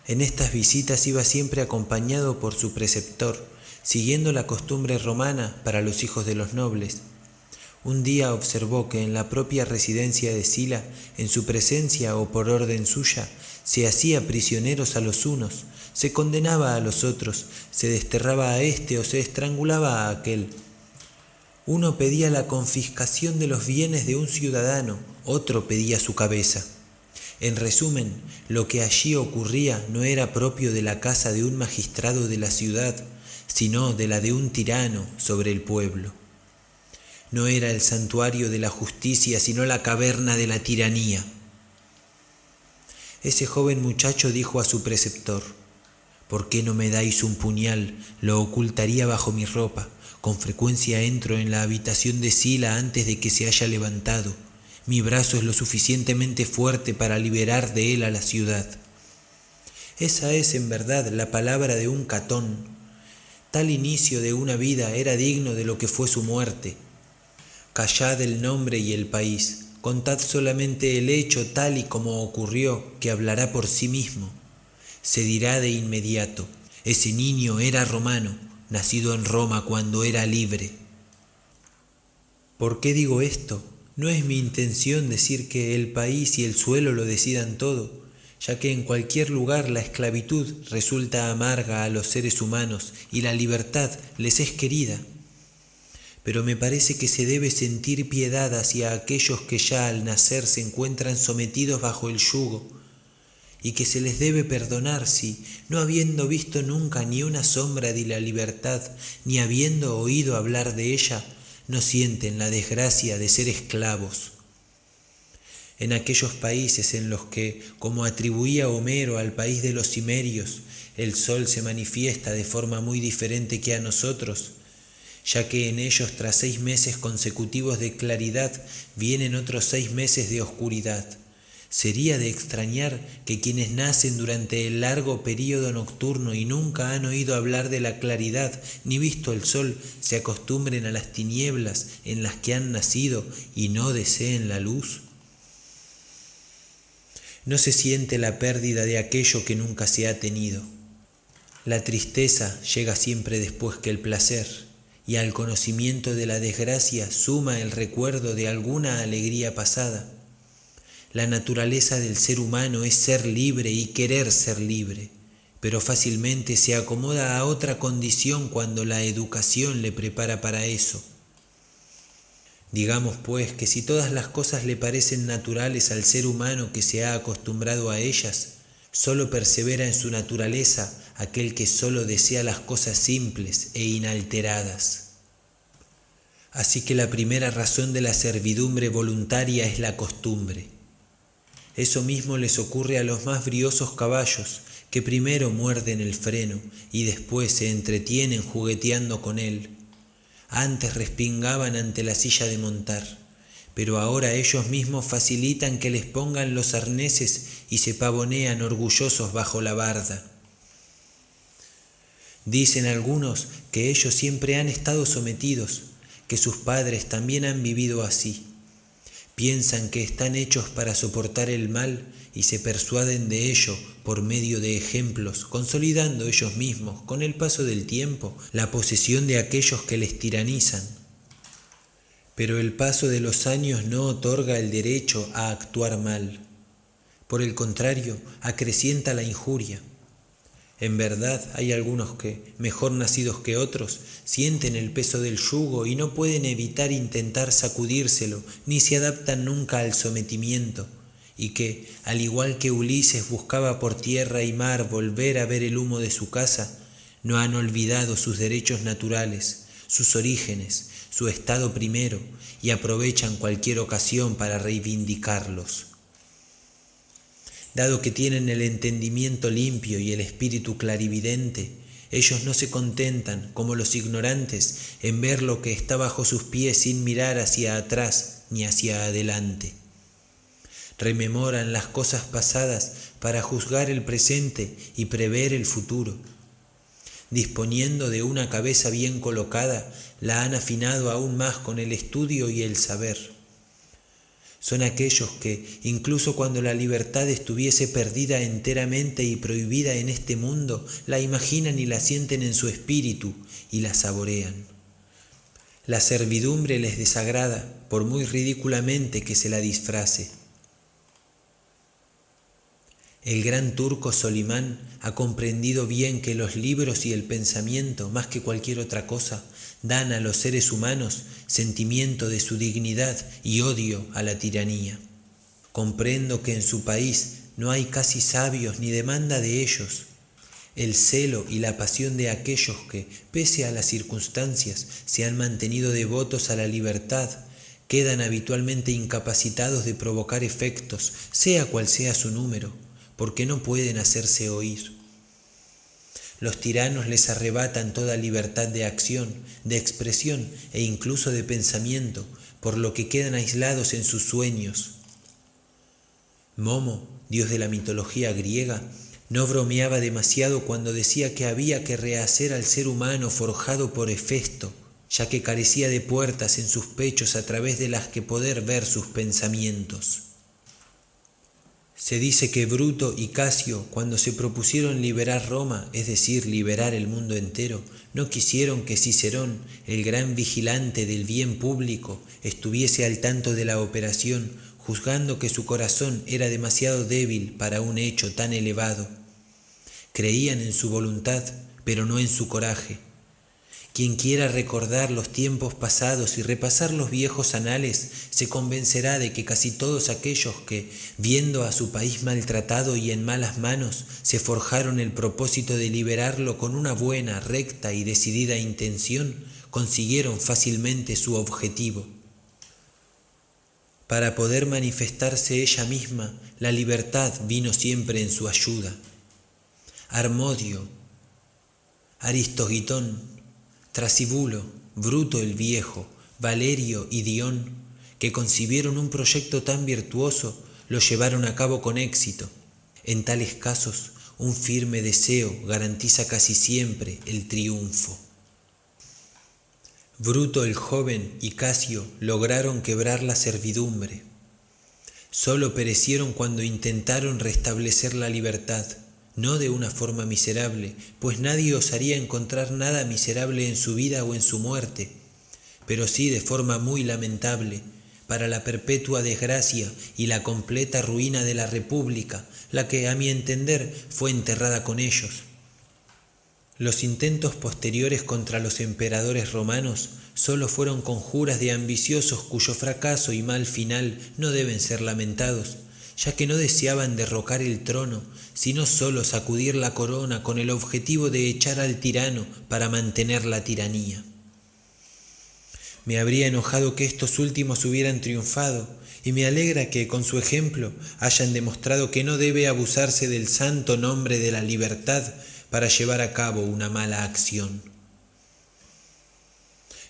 En estas visitas iba siempre acompañado por su preceptor, siguiendo la costumbre romana para los hijos de los nobles. Un día observó que en la propia residencia de Sila, en su presencia o por orden suya, se hacía prisioneros a los unos, se condenaba a los otros, se desterraba a éste o se estrangulaba a aquel. Uno pedía la confiscación de los bienes de un ciudadano, otro pedía su cabeza. En resumen, lo que allí ocurría no era propio de la casa de un magistrado de la ciudad, sino de la de un tirano sobre el pueblo. No era el santuario de la justicia, sino la caverna de la tiranía. Ese joven muchacho dijo a su preceptor: ¿por qué no me dais un puñal? Lo ocultaría bajo mi ropa. Con frecuencia entro en la habitación de Sila antes de que se haya levantado. Mi brazo es lo suficientemente fuerte para liberar de él a la ciudad. Esa es en verdad la palabra de un Catón. Tal inicio de una vida era digno de lo que fue su muerte. Callad el nombre y el país, contad solamente el hecho tal y como ocurrió, que hablará por sí mismo. Se dirá de inmediato: ese niño era romano, nacido en Roma cuando era libre. ¿Por qué digo esto? No es mi intención decir que el país y el suelo lo decidan todo, ya que en cualquier lugar la esclavitud resulta amarga a los seres humanos y la libertad les es querida. Pero me parece que se debe sentir piedad hacia aquellos que ya al nacer se encuentran sometidos bajo el yugo, y que se les debe perdonar si, no habiendo visto nunca ni una sombra de la libertad, ni habiendo oído hablar de ella, no sienten la desgracia de ser esclavos. En aquellos países en los que, como atribuía Homero al país de los cimerios, el sol se manifiesta de forma muy diferente que a nosotros, ya que en ellos tras 6 meses consecutivos de claridad vienen otros 6 meses de oscuridad. Sería de extrañar que quienes nacen durante el largo período nocturno y nunca han oído hablar de la claridad ni visto el sol se acostumbren a las tinieblas en las que han nacido y no deseen la luz. No se siente la pérdida de aquello que nunca se ha tenido. La tristeza llega siempre después que el placer, y al conocimiento de la desgracia suma el recuerdo de alguna alegría pasada. La naturaleza del ser humano es ser libre y querer ser libre, pero fácilmente se acomoda a otra condición cuando la educación le prepara para eso. Digamos pues que si todas las cosas le parecen naturales al ser humano que se ha acostumbrado a ellas, solo persevera en su naturaleza aquel que solo desea las cosas simples e inalteradas. Así que la primera razón de la servidumbre voluntaria es la costumbre. Eso mismo les ocurre a los más briosos caballos, que primero muerden el freno y después se entretienen jugueteando con él. Antes respingaban ante la silla de montar, pero ahora ellos mismos facilitan que les pongan los arneses y se pavonean orgullosos bajo la barda. Dicen algunos que ellos siempre han estado sometidos, que sus padres también han vivido así. Piensan que están hechos para soportar el mal y se persuaden de ello por medio de ejemplos, consolidando ellos mismos, con el paso del tiempo, la posesión de aquellos que les tiranizan. Pero el paso de los años no otorga el derecho a actuar mal. Por el contrario, acrecienta la injuria. En verdad, hay algunos que, mejor nacidos que otros, sienten el peso del yugo y no pueden evitar intentar sacudírselo, ni se adaptan nunca al sometimiento, y que, al igual que Ulises buscaba por tierra y mar volver a ver el humo de su casa, no han olvidado sus derechos naturales, sus orígenes, su estado primero, y aprovechan cualquier ocasión para reivindicarlos. Dado que tienen el entendimiento limpio y el espíritu clarividente, ellos no se contentan, como los ignorantes, en ver lo que está bajo sus pies sin mirar hacia atrás ni hacia adelante. Rememoran las cosas pasadas para juzgar el presente y prever el futuro. Disponiendo de una cabeza bien colocada, la han afinado aún más con el estudio y el saber. Son aquellos que, incluso cuando la libertad estuviese perdida enteramente y prohibida en este mundo, la imaginan y la sienten en su espíritu y la saborean. La servidumbre les desagrada, por muy ridículamente que se la disfrace. El gran turco Solimán ha comprendido bien que los libros y el pensamiento, más que cualquier otra cosa, dan a los seres humanos sentimiento de su dignidad y odio a la tiranía. Comprendo que en su país no hay casi sabios ni demanda de ellos. El celo y la pasión de aquellos que, pese a las circunstancias, se han mantenido devotos a la libertad, quedan habitualmente incapacitados de provocar efectos, sea cual sea su número, porque no pueden hacerse oír. Los tiranos les arrebatan toda libertad de acción, de expresión e incluso de pensamiento, por lo que quedan aislados en sus sueños. Momo, dios de la mitología griega, no bromeaba demasiado cuando decía que había que rehacer al ser humano forjado por Hefesto, ya que carecía de puertas en sus pechos a través de las que poder ver sus pensamientos. Se dice que Bruto y Casio, cuando se propusieron liberar Roma, es decir, liberar el mundo entero, no quisieron que Cicerón, el gran vigilante del bien público, estuviese al tanto de la operación, juzgando que su corazón era demasiado débil para un hecho tan elevado. Creían en su voluntad, pero no en su coraje. Quien quiera recordar los tiempos pasados y repasar los viejos anales, se convencerá de que casi todos aquellos que, viendo a su país maltratado y en malas manos, se forjaron el propósito de liberarlo con una buena, recta y decidida intención, consiguieron fácilmente su objetivo. Para poder manifestarse ella misma, la libertad vino siempre en su ayuda. Harmodio, Aristogitón, Trasibulo, Bruto el Viejo, Valerio y Dión, que concibieron un proyecto tan virtuoso, lo llevaron a cabo con éxito. En tales casos, un firme deseo garantiza casi siempre el triunfo. Bruto el joven y Casio lograron quebrar la servidumbre. Solo perecieron cuando intentaron restablecer la libertad. No de una forma miserable, pues nadie osaría encontrar nada miserable en su vida o en su muerte, pero sí de forma muy lamentable, para la perpetua desgracia y la completa ruina de la República, la que, a mi entender, fue enterrada con ellos. Los intentos posteriores contra los emperadores romanos solo fueron conjuras de ambiciosos cuyo fracaso y mal final no deben ser lamentados, ya que no deseaban derrocar el trono, sino solo sacudir la corona con el objetivo de echar al tirano para mantener la tiranía. Me habría enojado que estos últimos hubieran triunfado, y me alegra que, con su ejemplo, hayan demostrado que no debe abusarse del santo nombre de la libertad para llevar a cabo una mala acción.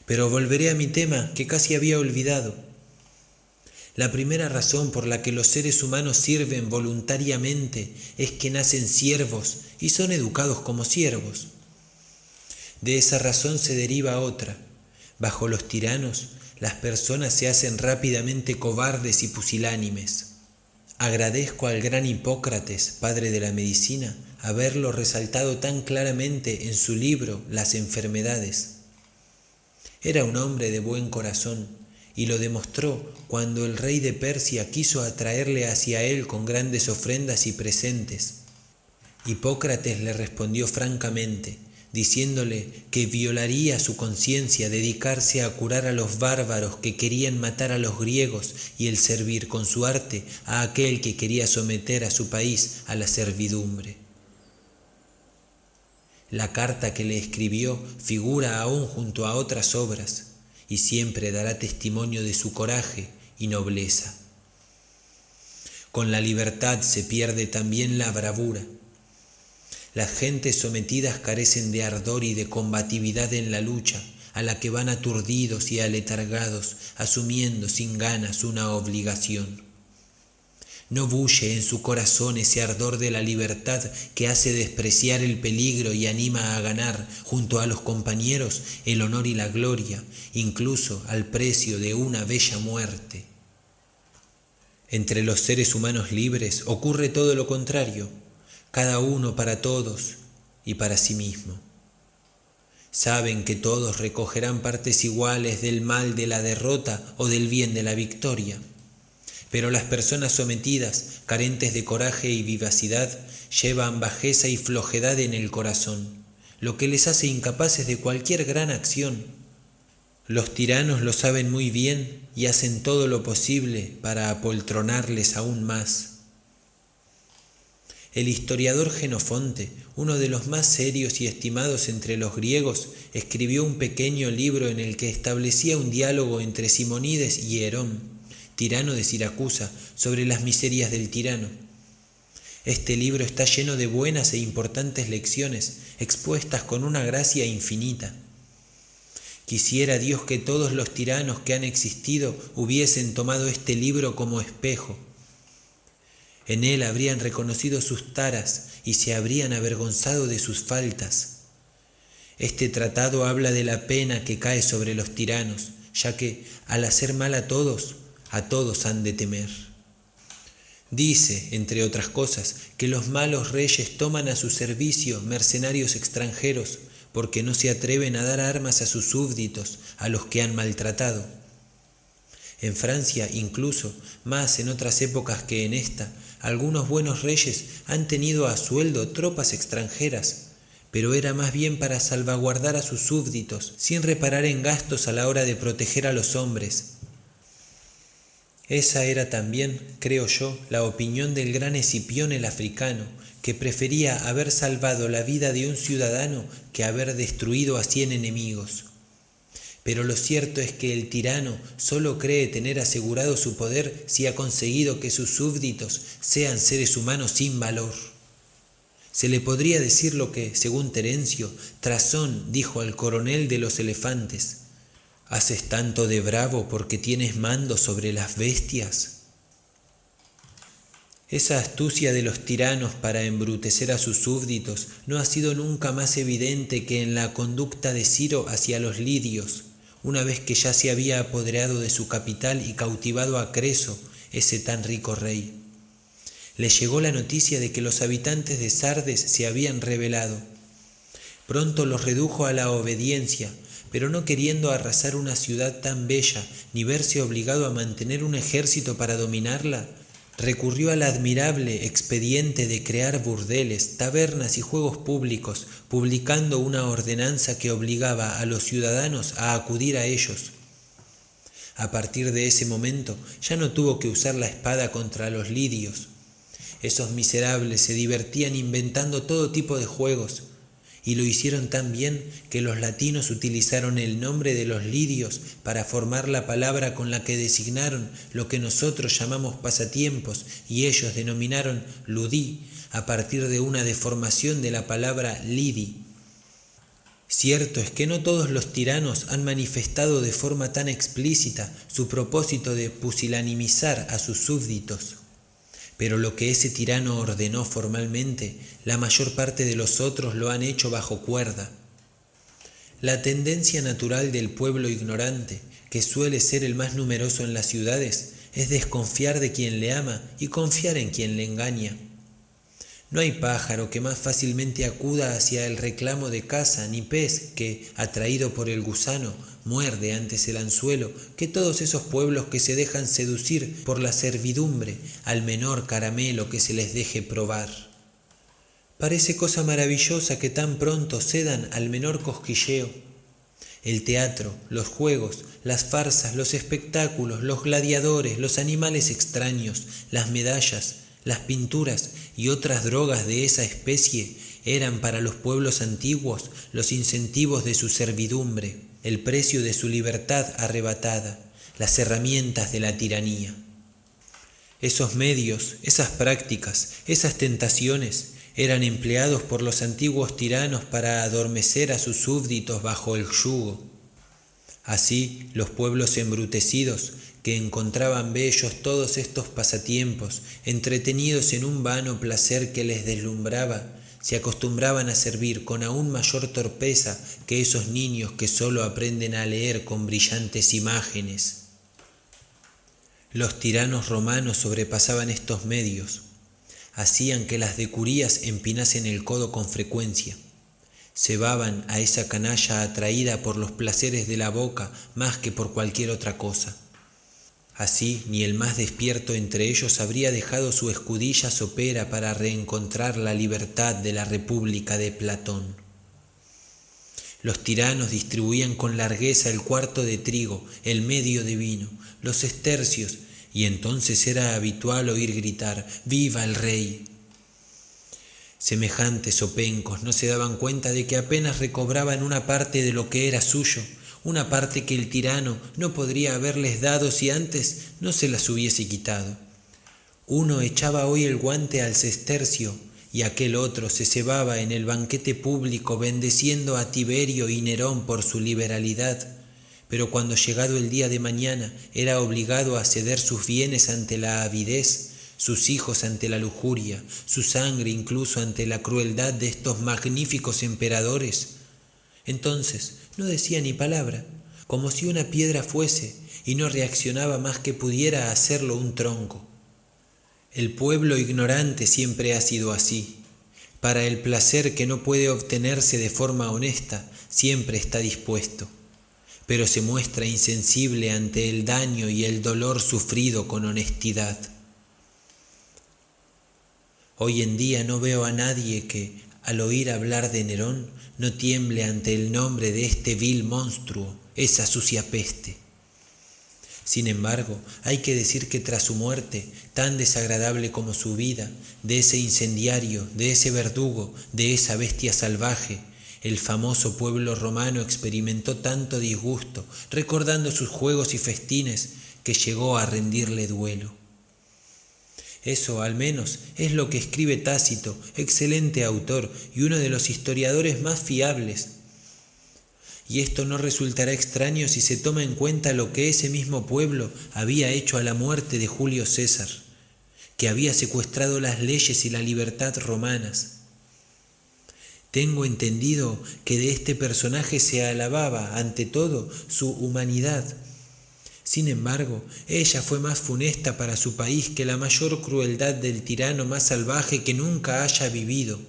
Pero volveré a mi tema, que casi había olvidado. La primera razón por la que los seres humanos sirven voluntariamente es que nacen siervos y son educados como siervos. De esa razón se deriva otra. Bajo los tiranos, las personas se hacen rápidamente cobardes y pusilánimes. Agradezco al gran Hipócrates, padre de la medicina, haberlo resaltado tan claramente en su libro Las enfermedades. Era un hombre de buen corazón, y lo demostró cuando el rey de Persia quiso atraerle hacia él con grandes ofrendas y presentes. Hipócrates le respondió francamente, diciéndole que violaría su conciencia dedicarse a curar a los bárbaros que querían matar a los griegos y el servir con su arte a aquel que quería someter a su país a la servidumbre. La carta que le escribió figura aún junto a otras obras y siempre dará testimonio de su coraje y nobleza. Con la libertad se pierde también la bravura. Las gentes sometidas carecen de ardor y de combatividad en la lucha, a la que van aturdidos y aletargados, asumiendo sin ganas una obligación. No bulle en su corazón ese ardor de la libertad que hace despreciar el peligro y anima a ganar, junto a los compañeros, el honor y la gloria, incluso al precio de una bella muerte. Entre los seres humanos libres ocurre todo lo contrario, cada uno para todos y para sí mismo. Saben que todos recogerán partes iguales del mal de la derrota o del bien de la victoria. Pero las personas sometidas, carentes de coraje y vivacidad, llevan bajeza y flojedad en el corazón, lo que les hace incapaces de cualquier gran acción. Los tiranos lo saben muy bien y hacen todo lo posible para apoltronarles aún más. El historiador Jenofonte, uno de los más serios y estimados entre los griegos, escribió un pequeño libro en el que establecía un diálogo entre Simónides y Herón, tirano de Siracusa, sobre las miserias del tirano. Este libro está lleno de buenas e importantes lecciones, expuestas con una gracia infinita. Quisiera Dios que todos los tiranos que han existido hubiesen tomado este libro como espejo. En él habrían reconocido sus taras y se habrían avergonzado de sus faltas. Este tratado habla de la pena que cae sobre los tiranos, ya que, al hacer mal a todos han de temer. Dice, entre otras cosas, que los malos reyes toman a su servicio mercenarios extranjeros porque no se atreven a dar armas a sus súbditos, a los que han maltratado. En Francia, incluso, más en otras épocas que en esta, algunos buenos reyes han tenido a sueldo tropas extranjeras, pero era más bien para salvaguardar a sus súbditos, sin reparar en gastos a la hora de proteger a los hombres. Esa era también, creo yo, la opinión del gran Escipión el africano, que prefería haber salvado la vida de un ciudadano que haber destruido a 100 enemigos. Pero lo cierto es que el tirano solo cree tener asegurado su poder si ha conseguido que sus súbditos sean seres humanos sin valor. Se le podría decir lo que, según Terencio, Trasón dijo al coronel de los elefantes: ¿haces tanto de bravo porque tienes mando sobre las bestias? Esa astucia de los tiranos para embrutecer a sus súbditos no ha sido nunca más evidente que en la conducta de Ciro hacia los lidios, una vez que ya se había apoderado de su capital y cautivado a Creso, ese tan rico rey. Le llegó la noticia de que los habitantes de Sardes se habían rebelado. Pronto los redujo a la obediencia, pero no queriendo arrasar una ciudad tan bella ni verse obligado a mantener un ejército para dominarla, recurrió al admirable expediente de crear burdeles, tabernas y juegos públicos, publicando una ordenanza que obligaba a los ciudadanos a acudir a ellos. A partir de ese momento ya no tuvo que usar la espada contra los lidios. Esos miserables se divertían inventando todo tipo de juegos, y lo hicieron tan bien que los latinos utilizaron el nombre de los lidios para formar la palabra con la que designaron lo que nosotros llamamos pasatiempos y ellos denominaron ludí a partir de una deformación de la palabra lidi. Cierto es que no todos los tiranos han manifestado de forma tan explícita su propósito de pusilanimizar a sus súbditos. Pero lo que ese tirano ordenó formalmente, la mayor parte de los otros lo han hecho bajo cuerda. La tendencia natural del pueblo ignorante, que suele ser el más numeroso en las ciudades, es desconfiar de quien le ama y confiar en quien le engaña. No hay pájaro que más fácilmente acuda hacia el reclamo de caza, ni pez que, atraído por el gusano, muerde antes el anzuelo, que todos esos pueblos que se dejan seducir por la servidumbre al menor caramelo que se les deje probar. Parece cosa maravillosa que tan pronto cedan al menor cosquilleo. El teatro, los juegos, las farsas, los espectáculos, los gladiadores, los animales extraños, las medallas, las pinturas y otras drogas de esa especie eran para los pueblos antiguos los incentivos de su servidumbre, el precio de su libertad arrebatada, las herramientas de la tiranía. Esos medios, esas prácticas, esas tentaciones eran empleados por los antiguos tiranos para adormecer a sus súbditos bajo el yugo. Así, los pueblos embrutecidos, que encontraban bellos todos estos pasatiempos, entretenidos en un vano placer que les deslumbraba, se acostumbraban a servir con aún mayor torpeza que esos niños que sólo aprenden a leer con brillantes imágenes. Los tiranos romanos sobrepasaban estos medios, hacían que las decurías empinasen el codo con frecuencia, cebaban a esa canalla atraída por los placeres de la boca más que por cualquier otra cosa. Así ni el más despierto entre ellos habría dejado su escudilla sopera para reencontrar la libertad de la República de Platón. Los tiranos distribuían con largueza el cuarto de trigo, el medio de vino, los sestercios, y entonces era habitual oír gritar «¡Viva el rey!». Semejantes zopencos no se daban cuenta de que apenas recobraban una parte de lo que era suyo, una parte que el tirano no podría haberles dado si antes no se las hubiese quitado. Uno echaba hoy el guante al sestercio y aquel otro se cebaba en el banquete público bendeciendo a Tiberio y Nerón por su liberalidad, pero cuando llegado el día de mañana era obligado a ceder sus bienes ante la avidez, sus hijos ante la lujuria, su sangre incluso ante la crueldad de estos magníficos emperadores, entonces no decía ni palabra, como si una piedra fuese, y no reaccionaba más que pudiera hacerlo un tronco. El pueblo ignorante siempre ha sido así. Para el placer que no puede obtenerse de forma honesta, siempre está dispuesto, pero se muestra insensible ante el daño y el dolor sufrido con honestidad. Hoy en día no veo a nadie que, al oír hablar de Nerón, no tiemble ante el nombre de este vil monstruo, esa sucia peste. Sin embargo, hay que decir que tras su muerte, tan desagradable como su vida, de ese incendiario, de ese verdugo, de esa bestia salvaje, el famoso pueblo romano experimentó tanto disgusto, recordando sus juegos y festines, que llegó a rendirle duelo. Eso, al menos, es lo que escribe Tácito, excelente autor y uno de los historiadores más fiables. Y esto no resultará extraño si se toma en cuenta lo que ese mismo pueblo había hecho a la muerte de Julio César, que había secuestrado las leyes y la libertad romanas. Tengo entendido que de este personaje se alababa, ante todo, su humanidad. Sin embargo, ella fue más funesta para su país que la mayor crueldad del tirano más salvaje que nunca haya vivido,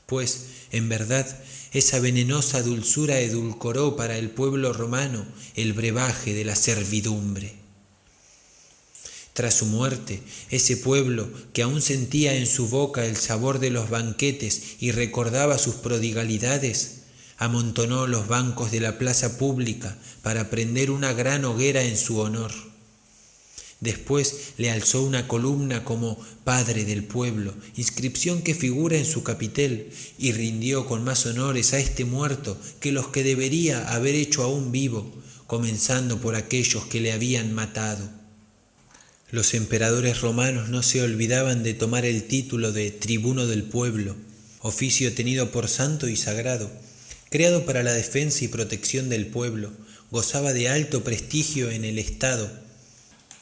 pues, en verdad, esa venenosa dulzura edulcoró para el pueblo romano el brebaje de la servidumbre. Tras su muerte, ese pueblo, que aún sentía en su boca el sabor de los banquetes y recordaba sus prodigalidades, amontonó los bancos de la plaza pública para prender una gran hoguera en su honor. Después le alzó una columna como padre del pueblo, inscripción que figura en su capitel, y rindió con más honores a este muerto que los que debería haber hecho aún vivo, comenzando por aquellos que le habían matado. Los emperadores romanos no se olvidaban de tomar el título de tribuno del pueblo, oficio tenido por santo y sagrado, creado para la defensa y protección del pueblo, gozaba de alto prestigio en el Estado.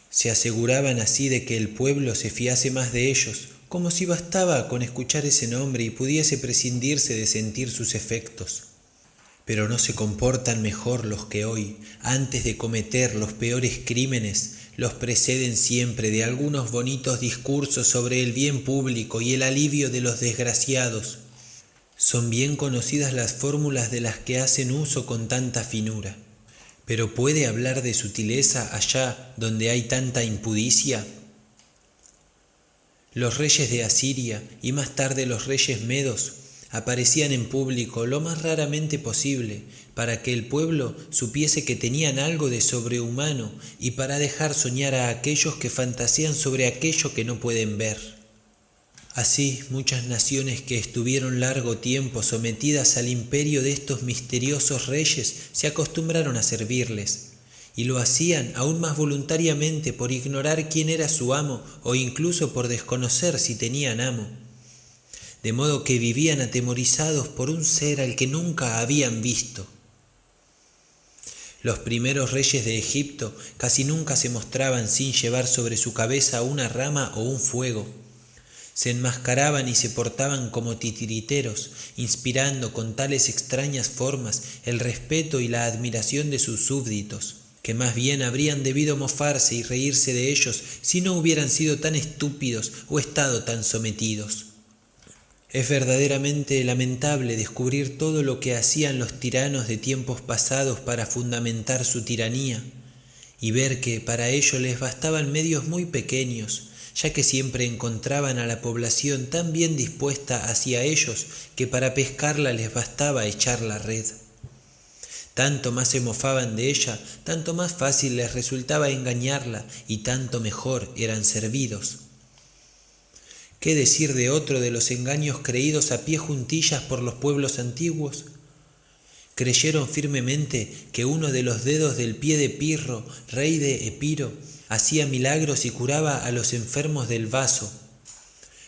Se aseguraban así de que el pueblo se fiase más de ellos, como si bastaba con escuchar ese nombre y pudiese prescindirse de sentir sus efectos. Pero no se comportan mejor los que hoy, antes de cometer los peores crímenes, los preceden siempre de algunos bonitos discursos sobre el bien público y el alivio de los desgraciados. Son bien conocidas las fórmulas de las que hacen uso con tanta finura. ¿Pero puede hablar de sutileza allá donde hay tanta impudicia? Los reyes de Asiria y más tarde los reyes medos aparecían en público lo más raramente posible para que el pueblo supiese que tenían algo de sobrehumano y para dejar soñar a aquellos que fantasean sobre aquello que no pueden ver. Así, muchas naciones que estuvieron largo tiempo sometidas al imperio de estos misteriosos reyes se acostumbraron a servirles, y lo hacían aún más voluntariamente por ignorar quién era su amo o incluso por desconocer si tenían amo, de modo que vivían atemorizados por un ser al que nunca habían visto. Los primeros reyes de Egipto casi nunca se mostraban sin llevar sobre su cabeza una rama o un fuego. Se enmascaraban y se portaban como titiriteros, inspirando con tales extrañas formas el respeto y la admiración de sus súbditos, que más bien habrían debido mofarse y reírse de ellos si no hubieran sido tan estúpidos o estado tan sometidos. Es verdaderamente lamentable descubrir todo lo que hacían los tiranos de tiempos pasados para fundamentar su tiranía, y ver que para ello les bastaban medios muy pequeños, ya que siempre encontraban a la población tan bien dispuesta hacia ellos que para pescarla les bastaba echar la red. Tanto más se mofaban de ella, tanto más fácil les resultaba engañarla y tanto mejor eran servidos. ¿Qué decir de otro de los engaños creídos a pie juntillas por los pueblos antiguos? Creyeron firmemente que uno de los dedos del pie de Pirro, rey de Epiro, hacía milagros y curaba a los enfermos del vaso.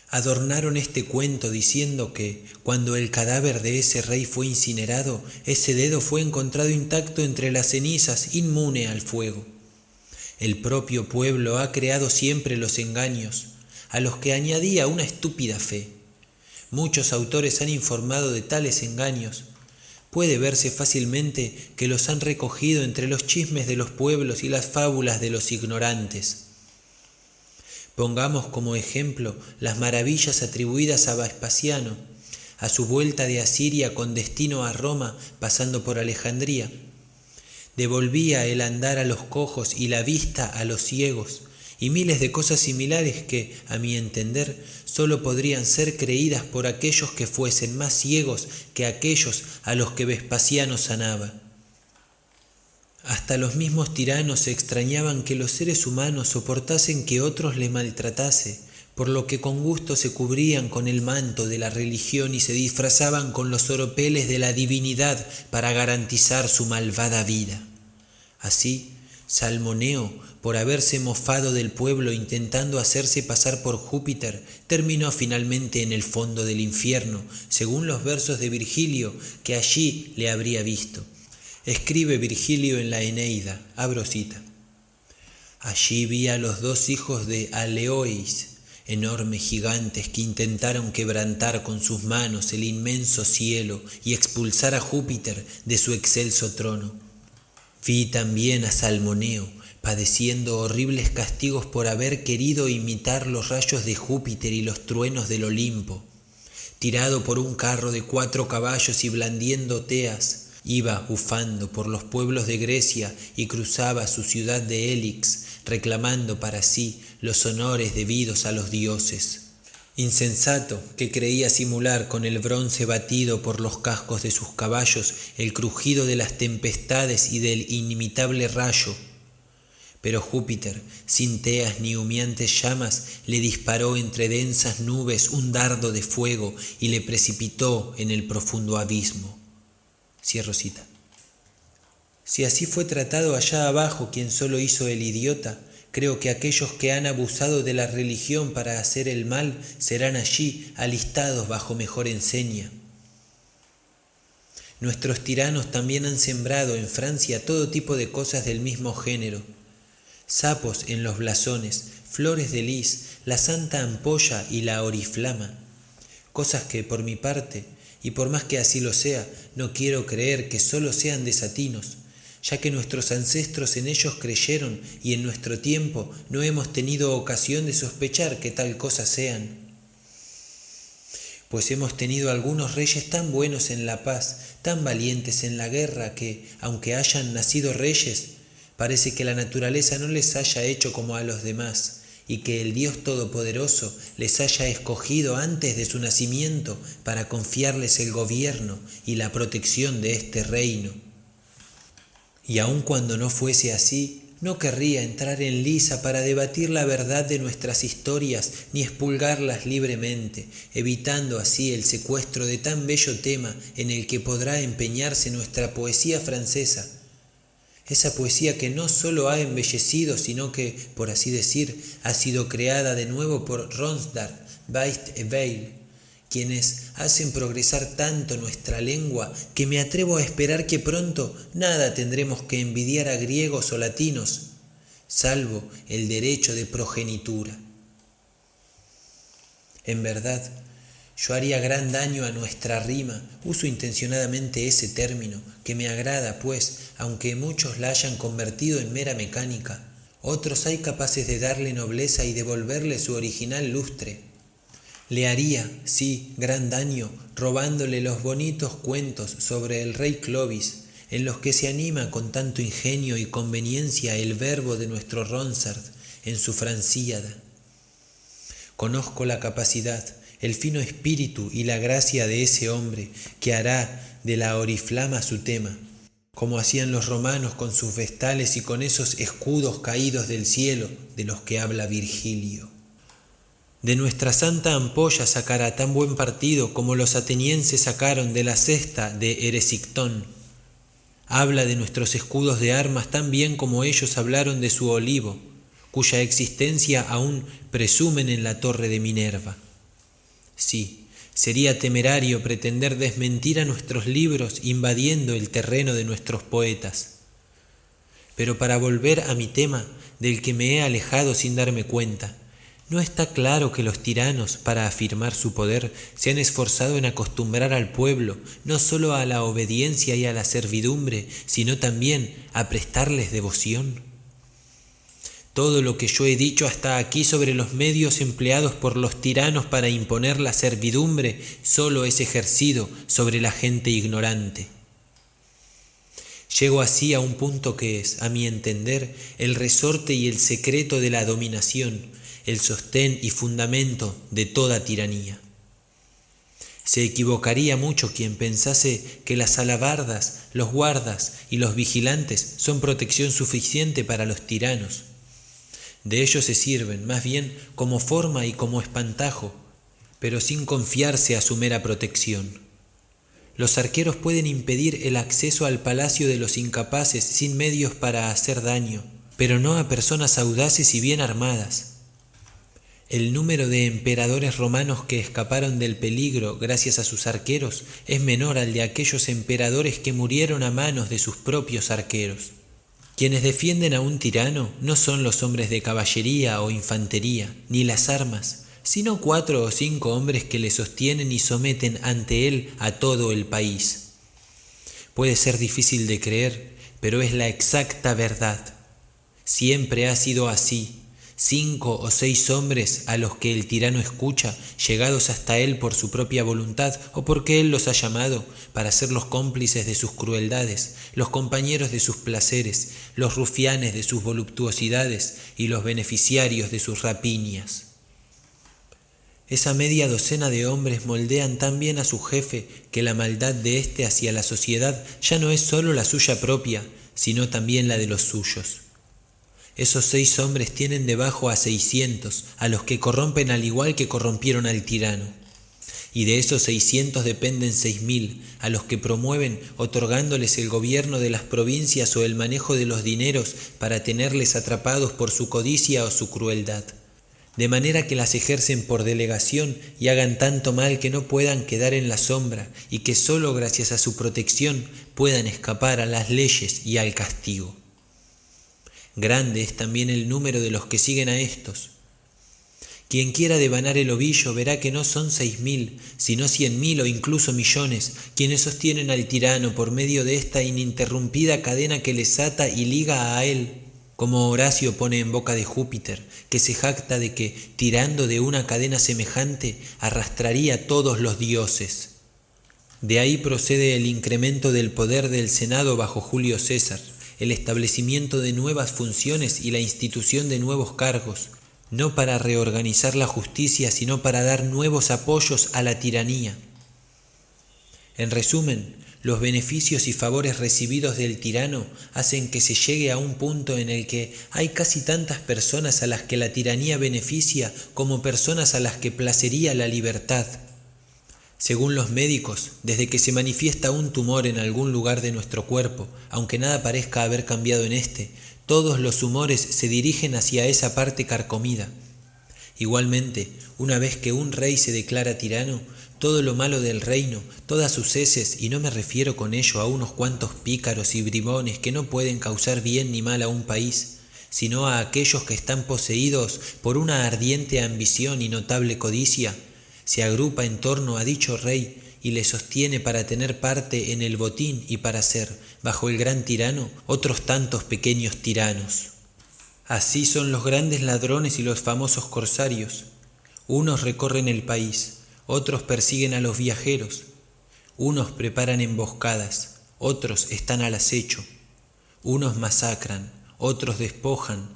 Adornaron este cuento diciendo que, cuando el cadáver de ese rey fue incinerado, ese dedo fue encontrado intacto entre las cenizas, inmune al fuego. El propio pueblo ha creado siempre los engaños, a los que añadía una estúpida fe. Muchos autores han informado de tales engaños. Puede verse fácilmente que los han recogido entre los chismes de los pueblos y las fábulas de los ignorantes. Pongamos como ejemplo las maravillas atribuidas a Vespasiano, a su vuelta de Asiria con destino a Roma pasando por Alejandría. Devolvía el andar a los cojos y la vista a los ciegos, y miles de cosas similares que, a mi entender, sólo podrían ser creídas por aquellos que fuesen más ciegos que aquellos a los que Vespasiano sanaba. Hasta los mismos tiranos se extrañaban que los seres humanos soportasen que otros les maltratase, por lo que con gusto se cubrían con el manto de la religión y se disfrazaban con los oropeles de la divinidad para garantizar su malvada vida. Así, Salmoneo, por haberse mofado del pueblo intentando hacerse pasar por Júpiter, terminó finalmente en el fondo del infierno, según los versos de Virgilio, que allí le habría visto. Escribe Virgilio en la Eneida, abro cita: allí vi a los dos hijos de Aleois, enormes gigantes que intentaron quebrantar con sus manos el inmenso cielo y expulsar a Júpiter de su excelso trono. Vi también a Salmoneo, padeciendo horribles castigos por haber querido imitar los rayos de Júpiter y los truenos del Olimpo. Tirado por un carro de 4 caballos y blandiendo teas, iba ufando por los pueblos de Grecia y cruzaba su ciudad de Élix, reclamando para sí los honores debidos a los dioses. Insensato, que creía simular con el bronce batido por los cascos de sus caballos el crujido de las tempestades y del inimitable rayo. Pero Júpiter, sin teas ni humeantes llamas, le disparó entre densas nubes un dardo de fuego y le precipitó en el profundo abismo. Cierro cita. Si así fue tratado allá abajo quien solo hizo el idiota, creo que aquellos que han abusado de la religión para hacer el mal serán allí alistados bajo mejor enseña. Nuestros tiranos también han sembrado en Francia todo tipo de cosas del mismo género: sapos en los blasones, flores de lis, la santa ampolla y la oriflama, cosas que por mi parte, y por más que así lo sea, no quiero creer que solo sean desatinos, ya que nuestros ancestros en ellos creyeron y en nuestro tiempo no hemos tenido ocasión de sospechar que tal cosa sean. Pues hemos tenido algunos reyes tan buenos en la paz, tan valientes en la guerra, que, aunque hayan nacido reyes, parece que la naturaleza no les haya hecho como a los demás, y que el Dios Todopoderoso les haya escogido antes de su nacimiento para confiarles el gobierno y la protección de este reino. Y aun cuando no fuese así, no querría entrar en lisa para debatir la verdad de nuestras historias ni expurgarlas libremente, evitando así el secuestro de tan bello tema en el que podrá empeñarse nuestra poesía francesa. Esa poesía que no solo ha embellecido, sino que, por así decir, ha sido creada de nuevo por Ronsard, Weist y Weil, quienes hacen progresar tanto nuestra lengua que me atrevo a esperar que pronto nada tendremos que envidiar a griegos o latinos, salvo el derecho de progenitura. En verdad, yo haría gran daño a nuestra rima, uso intencionadamente ese término, que me agrada, pues, aunque muchos la hayan convertido en mera mecánica, otros hay capaces de darle nobleza y devolverle su original lustre. Le haría, sí, gran daño, robándole los bonitos cuentos sobre el rey Clovis, en los que se anima con tanto ingenio y conveniencia el verbo de nuestro Ronsard en su Francíada. Conozco la capacidad, el fino espíritu y la gracia de ese hombre que hará de la oriflama su tema, como hacían los romanos con sus vestales y con esos escudos caídos del cielo de los que habla Virgilio. De nuestra santa ampolla sacará tan buen partido como los atenienses sacaron de la cesta de Eresictón. Habla de nuestros escudos de armas tan bien como ellos hablaron de su olivo, cuya existencia aún presumen en la torre de Minerva. Sí, sería temerario pretender desmentir a nuestros libros invadiendo el terreno de nuestros poetas. Pero para volver a mi tema, del que me he alejado sin darme cuenta, ¿no está claro que los tiranos, para afirmar su poder, se han esforzado en acostumbrar al pueblo no solo a la obediencia y a la servidumbre, sino también a prestarles devoción? Todo lo que yo he dicho hasta aquí sobre los medios empleados por los tiranos para imponer la servidumbre solo es ejercido sobre la gente ignorante. Llego así a un punto que es, a mi entender, el resorte y el secreto de la dominación, el sostén y fundamento de toda tiranía. Se equivocaría mucho quien pensase que las alabardas, los guardas y los vigilantes son protección suficiente para los tiranos. De ellos se sirven, más bien, como forma y como espantajo, pero sin confiarse a su mera protección. Los arqueros pueden impedir el acceso al palacio de los incapaces sin medios para hacer daño, pero no a personas audaces y bien armadas. El número de emperadores romanos que escaparon del peligro gracias a sus arqueros es menor al de aquellos emperadores que murieron a manos de sus propios arqueros. Quienes defienden a un tirano no son los hombres de caballería o infantería, ni las armas, sino 4 o 5 hombres que le sostienen y someten ante él a todo el país. Puede ser difícil de creer, pero es la exacta verdad. Siempre ha sido así. 5 o 6 hombres a los que el tirano escucha, llegados hasta él por su propia voluntad o porque él los ha llamado para ser los cómplices de sus crueldades, los compañeros de sus placeres, los rufianes de sus voluptuosidades y los beneficiarios de sus rapiñas. Esa media docena de hombres moldean tan bien a su jefe que la maldad de éste hacia la sociedad ya no es sólo la suya propia, sino también la de los suyos. Esos 6 hombres tienen debajo a 600, a los que corrompen al igual que corrompieron al tirano. Y de esos 600 dependen 6.000, a los que promueven otorgándoles el gobierno de las provincias o el manejo de los dineros para tenerles atrapados por su codicia o su crueldad. De manera que las ejercen por delegación y hagan tanto mal que no puedan quedar en la sombra y que solo gracias a su protección puedan escapar a las leyes y al castigo. Grande es también el número de los que siguen a estos. Quien quiera devanar el ovillo verá que no son 6.000, sino 100.000 o incluso millones, quienes sostienen al tirano por medio de esta ininterrumpida cadena que les ata y liga a él, como Horacio pone en boca de Júpiter, que se jacta de que, tirando de una cadena semejante, arrastraría todos los dioses. De ahí procede el incremento del poder del Senado bajo Julio César, el establecimiento de nuevas funciones y la institución de nuevos cargos, no para reorganizar la justicia, sino para dar nuevos apoyos a la tiranía. En resumen, los beneficios y favores recibidos del tirano hacen que se llegue a un punto en el que hay casi tantas personas a las que la tiranía beneficia como personas a las que placería la libertad. Según los médicos, desde que se manifiesta un tumor en algún lugar de nuestro cuerpo, aunque nada parezca haber cambiado en este, todos los humores se dirigen hacia esa parte carcomida. Igualmente, una vez que un rey se declara tirano, todo lo malo del reino, todas sus heces, y no me refiero con ello a unos cuantos pícaros y bribones que no pueden causar bien ni mal a un país, sino a aquellos que están poseídos por una ardiente ambición y notable codicia, se agrupa en torno a dicho rey y le sostiene para tener parte en el botín y para ser, bajo el gran tirano, otros tantos pequeños tiranos. Así son los grandes ladrones y los famosos corsarios. Unos recorren el país, otros persiguen a los viajeros, unos preparan emboscadas, otros están al acecho, unos masacran, otros despojan,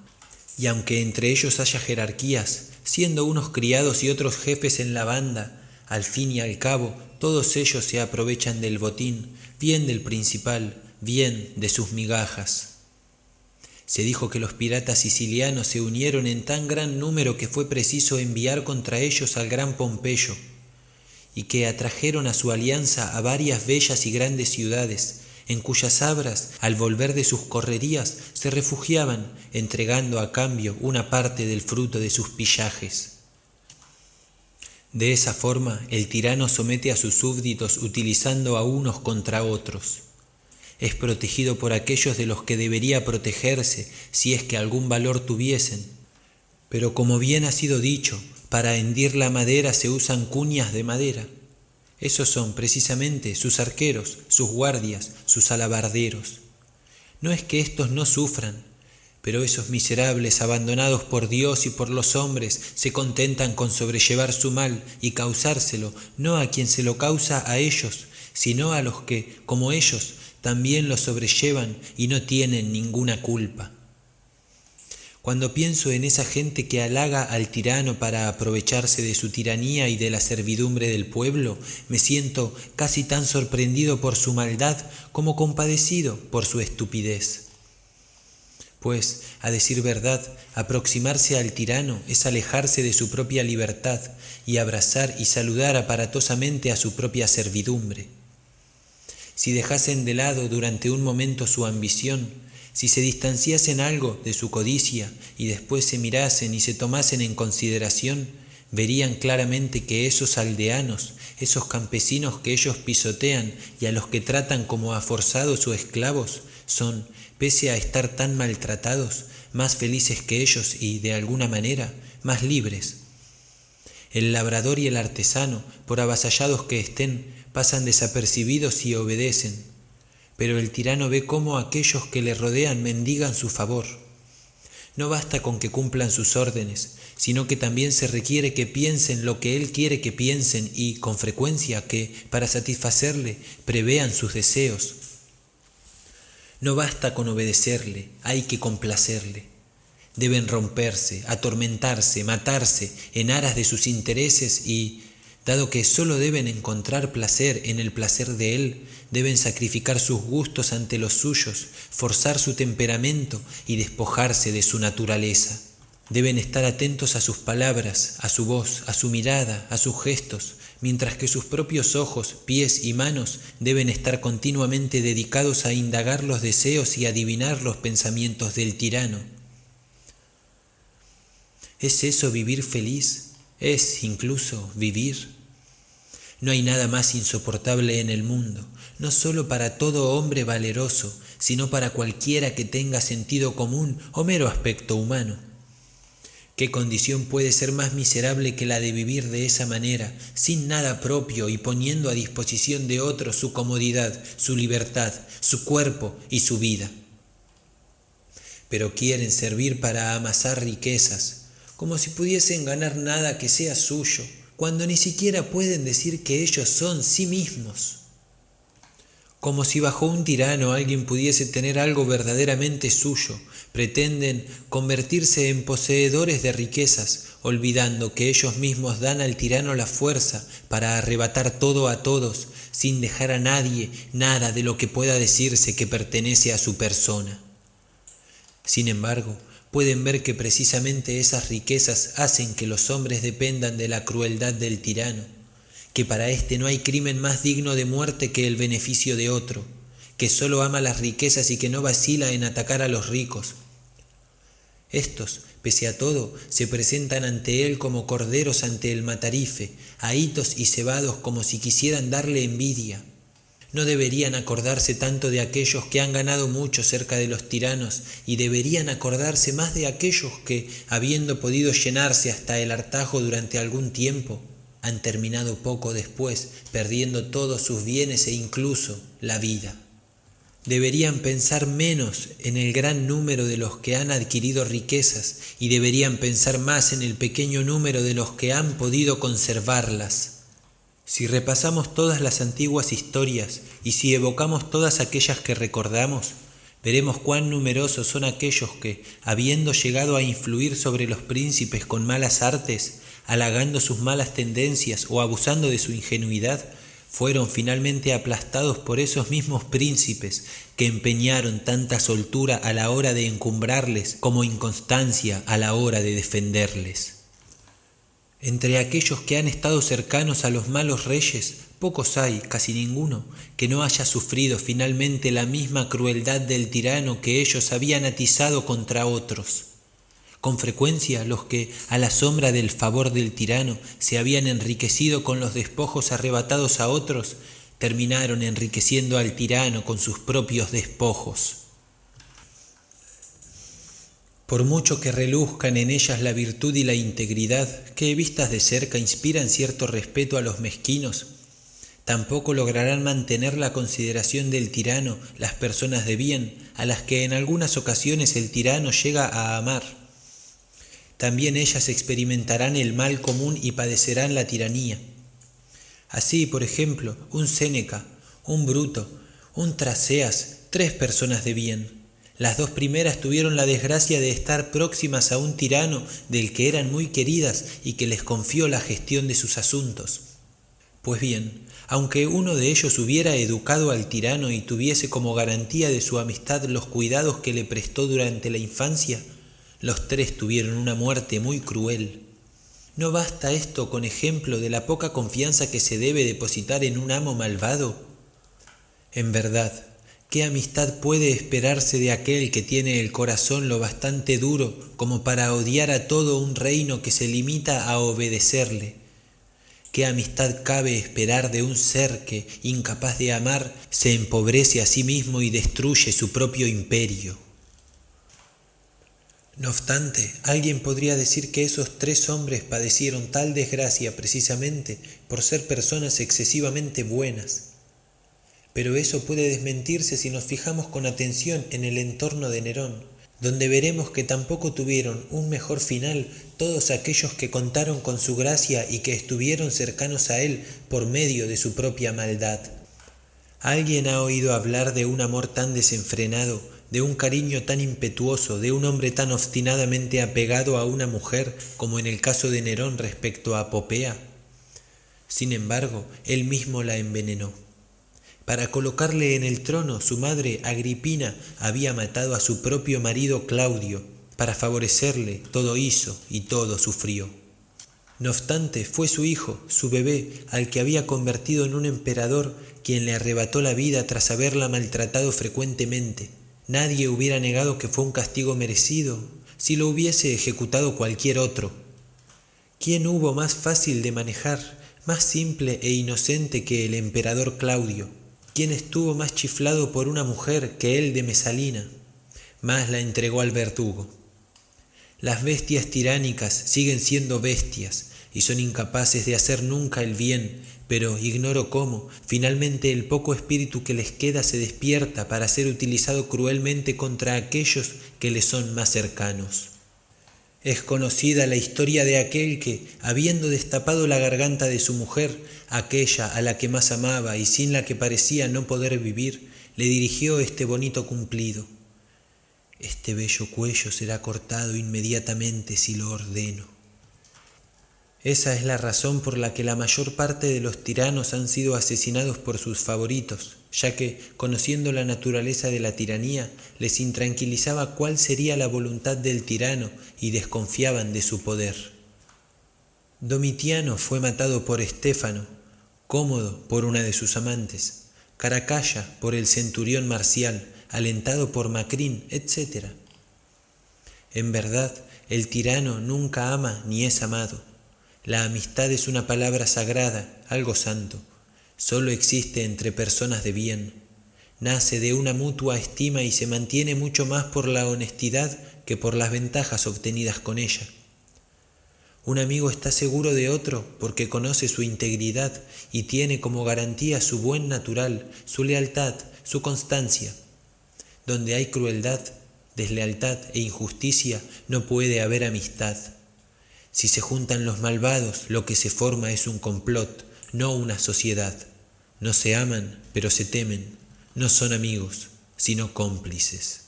y aunque entre ellos haya jerarquías, siendo unos criados y otros jefes en la banda, al fin y al cabo todos ellos se aprovechan del botín, bien del principal, bien de sus migajas. Se dijo que los piratas sicilianos se unieron en tan gran número que fue preciso enviar contra ellos al gran Pompeyo, y que atrajeron a su alianza a varias bellas y grandes ciudades, en cuyas abras, al volver de sus correrías, se refugiaban, entregando a cambio una parte del fruto de sus pillajes. De esa forma, el tirano somete a sus súbditos utilizando a unos contra otros. Es protegido por aquellos de los que debería protegerse si es que algún valor tuviesen. Pero como bien ha sido dicho, para hendir la madera se usan cuñas de madera. Esos son precisamente sus arqueros, sus guardias, sus alabarderos. No es que éstos no sufran, pero esos miserables abandonados por Dios y por los hombres se contentan con sobrellevar su mal y causárselo no a quien se lo causa a ellos, sino a los que, como ellos, también lo sobrellevan y no tienen ninguna culpa. Cuando pienso en esa gente que halaga al tirano para aprovecharse de su tiranía y de la servidumbre del pueblo, me siento casi tan sorprendido por su maldad como compadecido por su estupidez. Pues, a decir verdad, aproximarse al tirano es alejarse de su propia libertad y abrazar y saludar aparatosamente a su propia servidumbre. Si dejasen de lado durante un momento su ambición, si se distanciasen algo de su codicia y después se mirasen y se tomasen en consideración, verían claramente que esos aldeanos, esos campesinos que ellos pisotean y a los que tratan como a forzados o esclavos, son, pese a estar tan maltratados, más felices que ellos y, de alguna manera, más libres. El labrador y el artesano, por avasallados que estén, pasan desapercibidos y obedecen, pero el tirano ve cómo aquellos que le rodean mendigan su favor. No basta con que cumplan sus órdenes, sino que también se requiere que piensen lo que él quiere que piensen y, con frecuencia, que, para satisfacerle, prevean sus deseos. No basta con obedecerle, hay que complacerle. Deben romperse, atormentarse, matarse en aras de sus intereses y, dado que sólo deben encontrar placer en el placer de él, deben sacrificar sus gustos ante los suyos, forzar su temperamento y despojarse de su naturaleza. Deben estar atentos a sus palabras, a su voz, a su mirada, a sus gestos, mientras que sus propios ojos, pies y manos deben estar continuamente dedicados a indagar los deseos y adivinar los pensamientos del tirano. ¿Es eso vivir feliz? ¿Es incluso vivir? No hay nada más insoportable en el mundo, no solo para todo hombre valeroso, sino para cualquiera que tenga sentido común o mero aspecto humano. ¿Qué condición puede ser más miserable que la de vivir de esa manera, sin nada propio y poniendo a disposición de otros su comodidad, su libertad, su cuerpo y su vida? Pero quieren servir para amasar riquezas, como si pudiesen ganar nada que sea suyo, cuando ni siquiera pueden decir que ellos son sí mismos. Como si bajo un tirano alguien pudiese tener algo verdaderamente suyo, pretenden convertirse en poseedores de riquezas, olvidando que ellos mismos dan al tirano la fuerza para arrebatar todo a todos, sin dejar a nadie nada de lo que pueda decirse que pertenece a su persona. Sin embargo, pueden ver que precisamente esas riquezas hacen que los hombres dependan de la crueldad del tirano, que para éste no hay crimen más digno de muerte que el beneficio de otro, que sólo ama las riquezas y que no vacila en atacar a los ricos. Estos, pese a todo, se presentan ante él como corderos ante el matarife, ahitos y cebados como si quisieran darle envidia. No deberían acordarse tanto de aquellos que han ganado mucho cerca de los tiranos y deberían acordarse más de aquellos que, habiendo podido llenarse hasta el hartazgo durante algún tiempo, han terminado poco después perdiendo todos sus bienes e incluso la vida. Deberían pensar menos en el gran número de los que han adquirido riquezas y deberían pensar más en el pequeño número de los que han podido conservarlas. Si repasamos todas las antiguas historias y si evocamos todas aquellas que recordamos, veremos cuán numerosos son aquellos que, habiendo llegado a influir sobre los príncipes con malas artes, halagando sus malas tendencias o abusando de su ingenuidad, fueron finalmente aplastados por esos mismos príncipes que empeñaron tanta soltura a la hora de encumbrarles como inconstancia a la hora de defenderles. Entre aquellos que han estado cercanos a los malos reyes, pocos hay, casi ninguno, que no haya sufrido finalmente la misma crueldad del tirano que ellos habían atizado contra otros. Con frecuencia los que, a la sombra del favor del tirano, se habían enriquecido con los despojos arrebatados a otros, terminaron enriqueciendo al tirano con sus propios despojos. Por mucho que reluzcan en ellas la virtud y la integridad, que vistas de cerca inspiran cierto respeto a los mezquinos, tampoco lograrán mantener la consideración del tirano las personas de bien, a las que en algunas ocasiones el tirano llega a amar. También ellas experimentarán el mal común y padecerán la tiranía. Así, por ejemplo, un Séneca, un Bruto, un Traseas, 3 personas de bien. Las 2 primeras tuvieron la desgracia de estar próximas a un tirano del que eran muy queridas y que les confió la gestión de sus asuntos. Pues bien, aunque uno de ellos hubiera educado al tirano y tuviese como garantía de su amistad los cuidados que le prestó durante la infancia, los 3 tuvieron una muerte muy cruel. ¿No basta esto con ejemplo de la poca confianza que se debe depositar en un amo malvado? En verdad, ¿qué amistad puede esperarse de aquel que tiene el corazón lo bastante duro como para odiar a todo un reino que se limita a obedecerle? ¿Qué amistad cabe esperar de un ser que, incapaz de amar, se empobrece a sí mismo y destruye su propio imperio? No obstante, alguien podría decir que esos 3 hombres padecieron tal desgracia precisamente por ser personas excesivamente buenas. Pero eso puede desmentirse si nos fijamos con atención en el entorno de Nerón, donde veremos que tampoco tuvieron un mejor final todos aquellos que contaron con su gracia y que estuvieron cercanos a él por medio de su propia maldad. ¿Alguien ha oído hablar de un amor tan desenfrenado, de un cariño tan impetuoso, de un hombre tan obstinadamente apegado a una mujer como en el caso de Nerón respecto a Popea? Sin embargo, él mismo la envenenó. Para colocarle en el trono, su madre Agripina había matado a su propio marido Claudio. Para favorecerle, todo hizo y todo sufrió. No obstante, fue su hijo, su bebé, al que había convertido en un emperador, quien le arrebató la vida tras haberla maltratado frecuentemente. Nadie hubiera negado que fue un castigo merecido si lo hubiese ejecutado cualquier otro. ¿Quién hubo más fácil de manejar, más simple e inocente que el emperador Claudio? ¿Quién estuvo más chiflado por una mujer que él de Mesalina? Más la entregó al verdugo. Las bestias tiránicas siguen siendo bestias y son incapaces de hacer nunca el bien, pero ignoro cómo, finalmente el poco espíritu que les queda se despierta para ser utilizado cruelmente contra aquellos que les son más cercanos. Es conocida la historia de aquel que, habiendo destapado la garganta de su mujer, aquella a la que más amaba y sin la que parecía no poder vivir, le dirigió este bonito cumplido: este bello cuello será cortado inmediatamente si lo ordeno. Esa es la razón por la que la mayor parte de los tiranos han sido asesinados por sus favoritos, ya que, conociendo la naturaleza de la tiranía, les intranquilizaba cuál sería la voluntad del tirano y desconfiaban de su poder. Domitiano fue matado por Estéfano, Cómodo por una de sus amantes, Caracalla por el centurión Marcial, alentado por Macrín, etc. En verdad, el tirano nunca ama ni es amado. La amistad es una palabra sagrada, algo santo. Solo existe entre personas de bien. Nace de una mutua estima y se mantiene mucho más por la honestidad que por las ventajas obtenidas con ella. Un amigo está seguro de otro porque conoce su integridad y tiene como garantía su buen natural, su lealtad, su constancia. Donde hay crueldad, deslealtad e injusticia, no puede haber amistad. Si se juntan los malvados, lo que se forma es un complot, no una sociedad. No se aman, pero se temen. No son amigos, sino cómplices.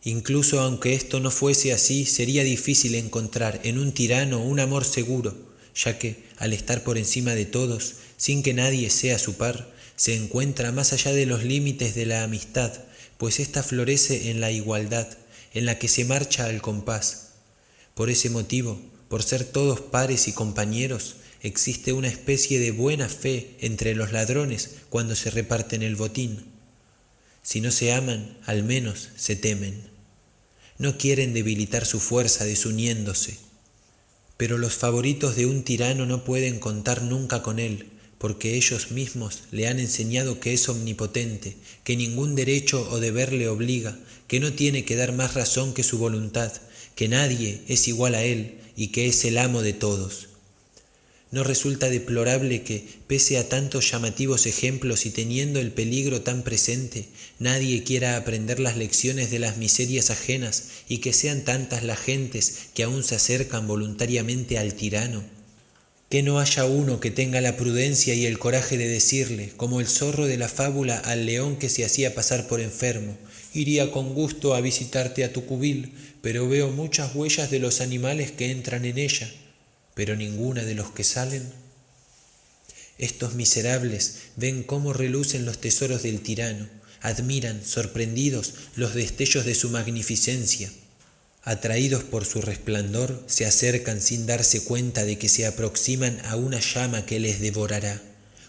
Incluso aunque esto no fuese así, sería difícil encontrar en un tirano un amor seguro, ya que, al estar por encima de todos, sin que nadie sea su par, se encuentra más allá de los límites de la amistad, pues ésta florece en la igualdad, en la que se marcha al compás. Por ese motivo, por ser todos pares y compañeros, existe una especie de buena fe entre los ladrones cuando se reparten el botín. Si no se aman, al menos se temen. No quieren debilitar su fuerza desuniéndose. Pero los favoritos de un tirano no pueden contar nunca con él, porque ellos mismos le han enseñado que es omnipotente, que ningún derecho o deber le obliga, que no tiene que dar más razón que su voluntad, que nadie es igual a él y que es el amo de todos. ¿No resulta deplorable que, pese a tantos llamativos ejemplos y teniendo el peligro tan presente, nadie quiera aprender las lecciones de las miserias ajenas y que sean tantas las gentes que aún se acercan voluntariamente al tirano? Que no haya uno que tenga la prudencia y el coraje de decirle, como el zorro de la fábula al león que se hacía pasar por enfermo: iría con gusto a visitarte a tu cubil, pero veo muchas huellas de los animales que entran en ella, pero ninguna de los que salen. Estos miserables ven cómo relucen los tesoros del tirano, admiran, sorprendidos, los destellos de su magnificencia. Atraídos por su resplandor, se acercan sin darse cuenta de que se aproximan a una llama que les devorará,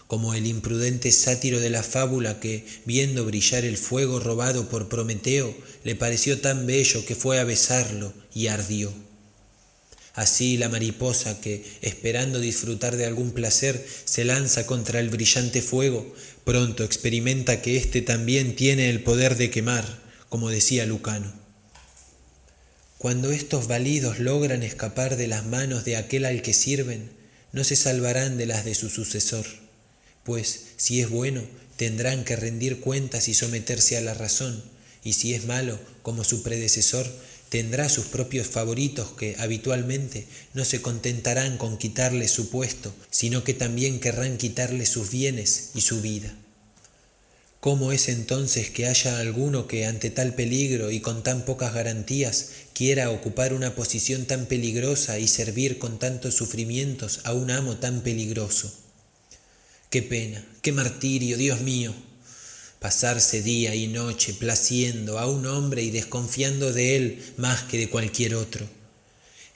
como el imprudente sátiro de la fábula que, viendo brillar el fuego robado por Prometeo, le pareció tan bello que fue a besarlo y ardió. Así la mariposa que, esperando disfrutar de algún placer, se lanza contra el brillante fuego, pronto experimenta que éste también tiene el poder de quemar, como decía Lucano. Cuando estos validos logran escapar de las manos de aquel al que sirven, no se salvarán de las de su sucesor, pues si es bueno, tendrán que rendir cuentas y someterse a la razón, y si es malo, como su predecesor, tendrá sus propios favoritos que, habitualmente, no se contentarán con quitarle su puesto, sino que también querrán quitarle sus bienes y su vida. ¿Cómo es entonces que haya alguno que, ante tal peligro y con tan pocas garantías, quiera ocupar una posición tan peligrosa y servir con tantos sufrimientos a un amo tan peligroso? ¡Qué pena, qué martirio, Dios mío! Pasarse día y noche placiendo a un hombre y desconfiando de él más que de cualquier otro.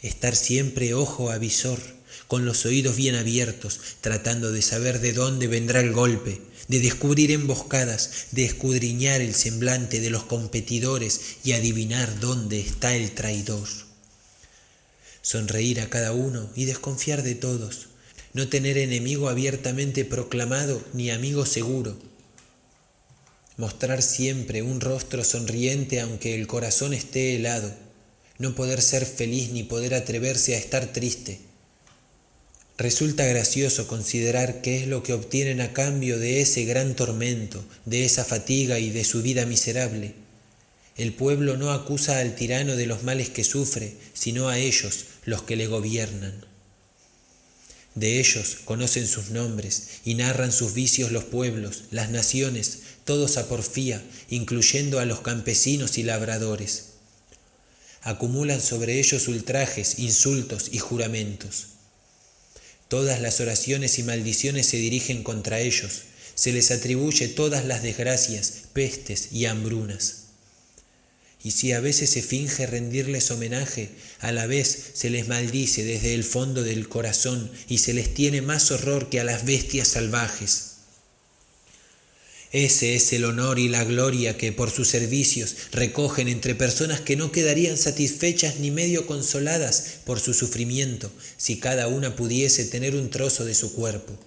Estar siempre ojo avisor, con los oídos bien abiertos, tratando de saber de dónde vendrá el golpe, de descubrir emboscadas, de escudriñar el semblante de los competidores y adivinar dónde está el traidor. Sonreír a cada uno y desconfiar de todos, no tener enemigo abiertamente proclamado ni amigo seguro. Mostrar siempre un rostro sonriente aunque el corazón esté helado, no poder ser feliz ni poder atreverse a estar triste. Resulta gracioso considerar qué es lo que obtienen a cambio de ese gran tormento, de esa fatiga y de su vida miserable. El pueblo no acusa al tirano de los males que sufre, sino a ellos, los que le gobiernan. De ellos conocen sus nombres y narran sus vicios los pueblos, las naciones, todos a porfía, incluyendo a los campesinos y labradores. Acumulan sobre ellos ultrajes, insultos y juramentos. Todas las oraciones y maldiciones se dirigen contra ellos, se les atribuye todas las desgracias, pestes y hambrunas. Y si a veces se finge rendirles homenaje, a la vez se les maldice desde el fondo del corazón y se les tiene más horror que a las bestias salvajes. Ese es el honor y la gloria que por sus servicios recogen entre personas que no quedarían satisfechas ni medio consoladas por su sufrimiento si cada una pudiese tener un trozo de su cuerpo.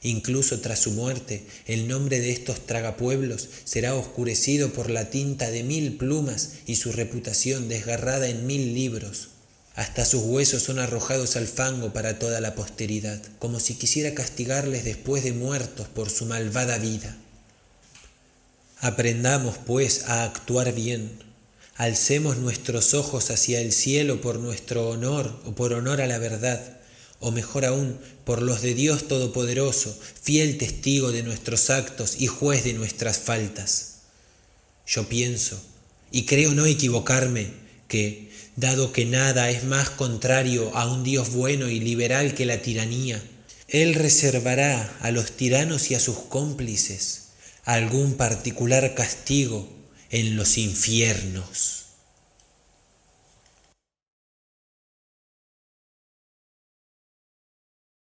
Incluso tras su muerte, el nombre de estos tragapueblos será oscurecido por la tinta de 1000 plumas y su reputación desgarrada en 1000 libros. Hasta sus huesos son arrojados al fango para toda la posteridad, como si quisiera castigarles después de muertos por su malvada vida. Aprendamos, pues, a actuar bien. Alcemos nuestros ojos hacia el cielo por nuestro honor o por honor a la verdad, o mejor aún, por los de Dios Todopoderoso, fiel testigo de nuestros actos y juez de nuestras faltas. Yo pienso, y creo no equivocarme, que, dado que nada es más contrario a un Dios bueno y liberal que la tiranía, Él reservará a los tiranos y a sus cómplices algún particular castigo en los infiernos.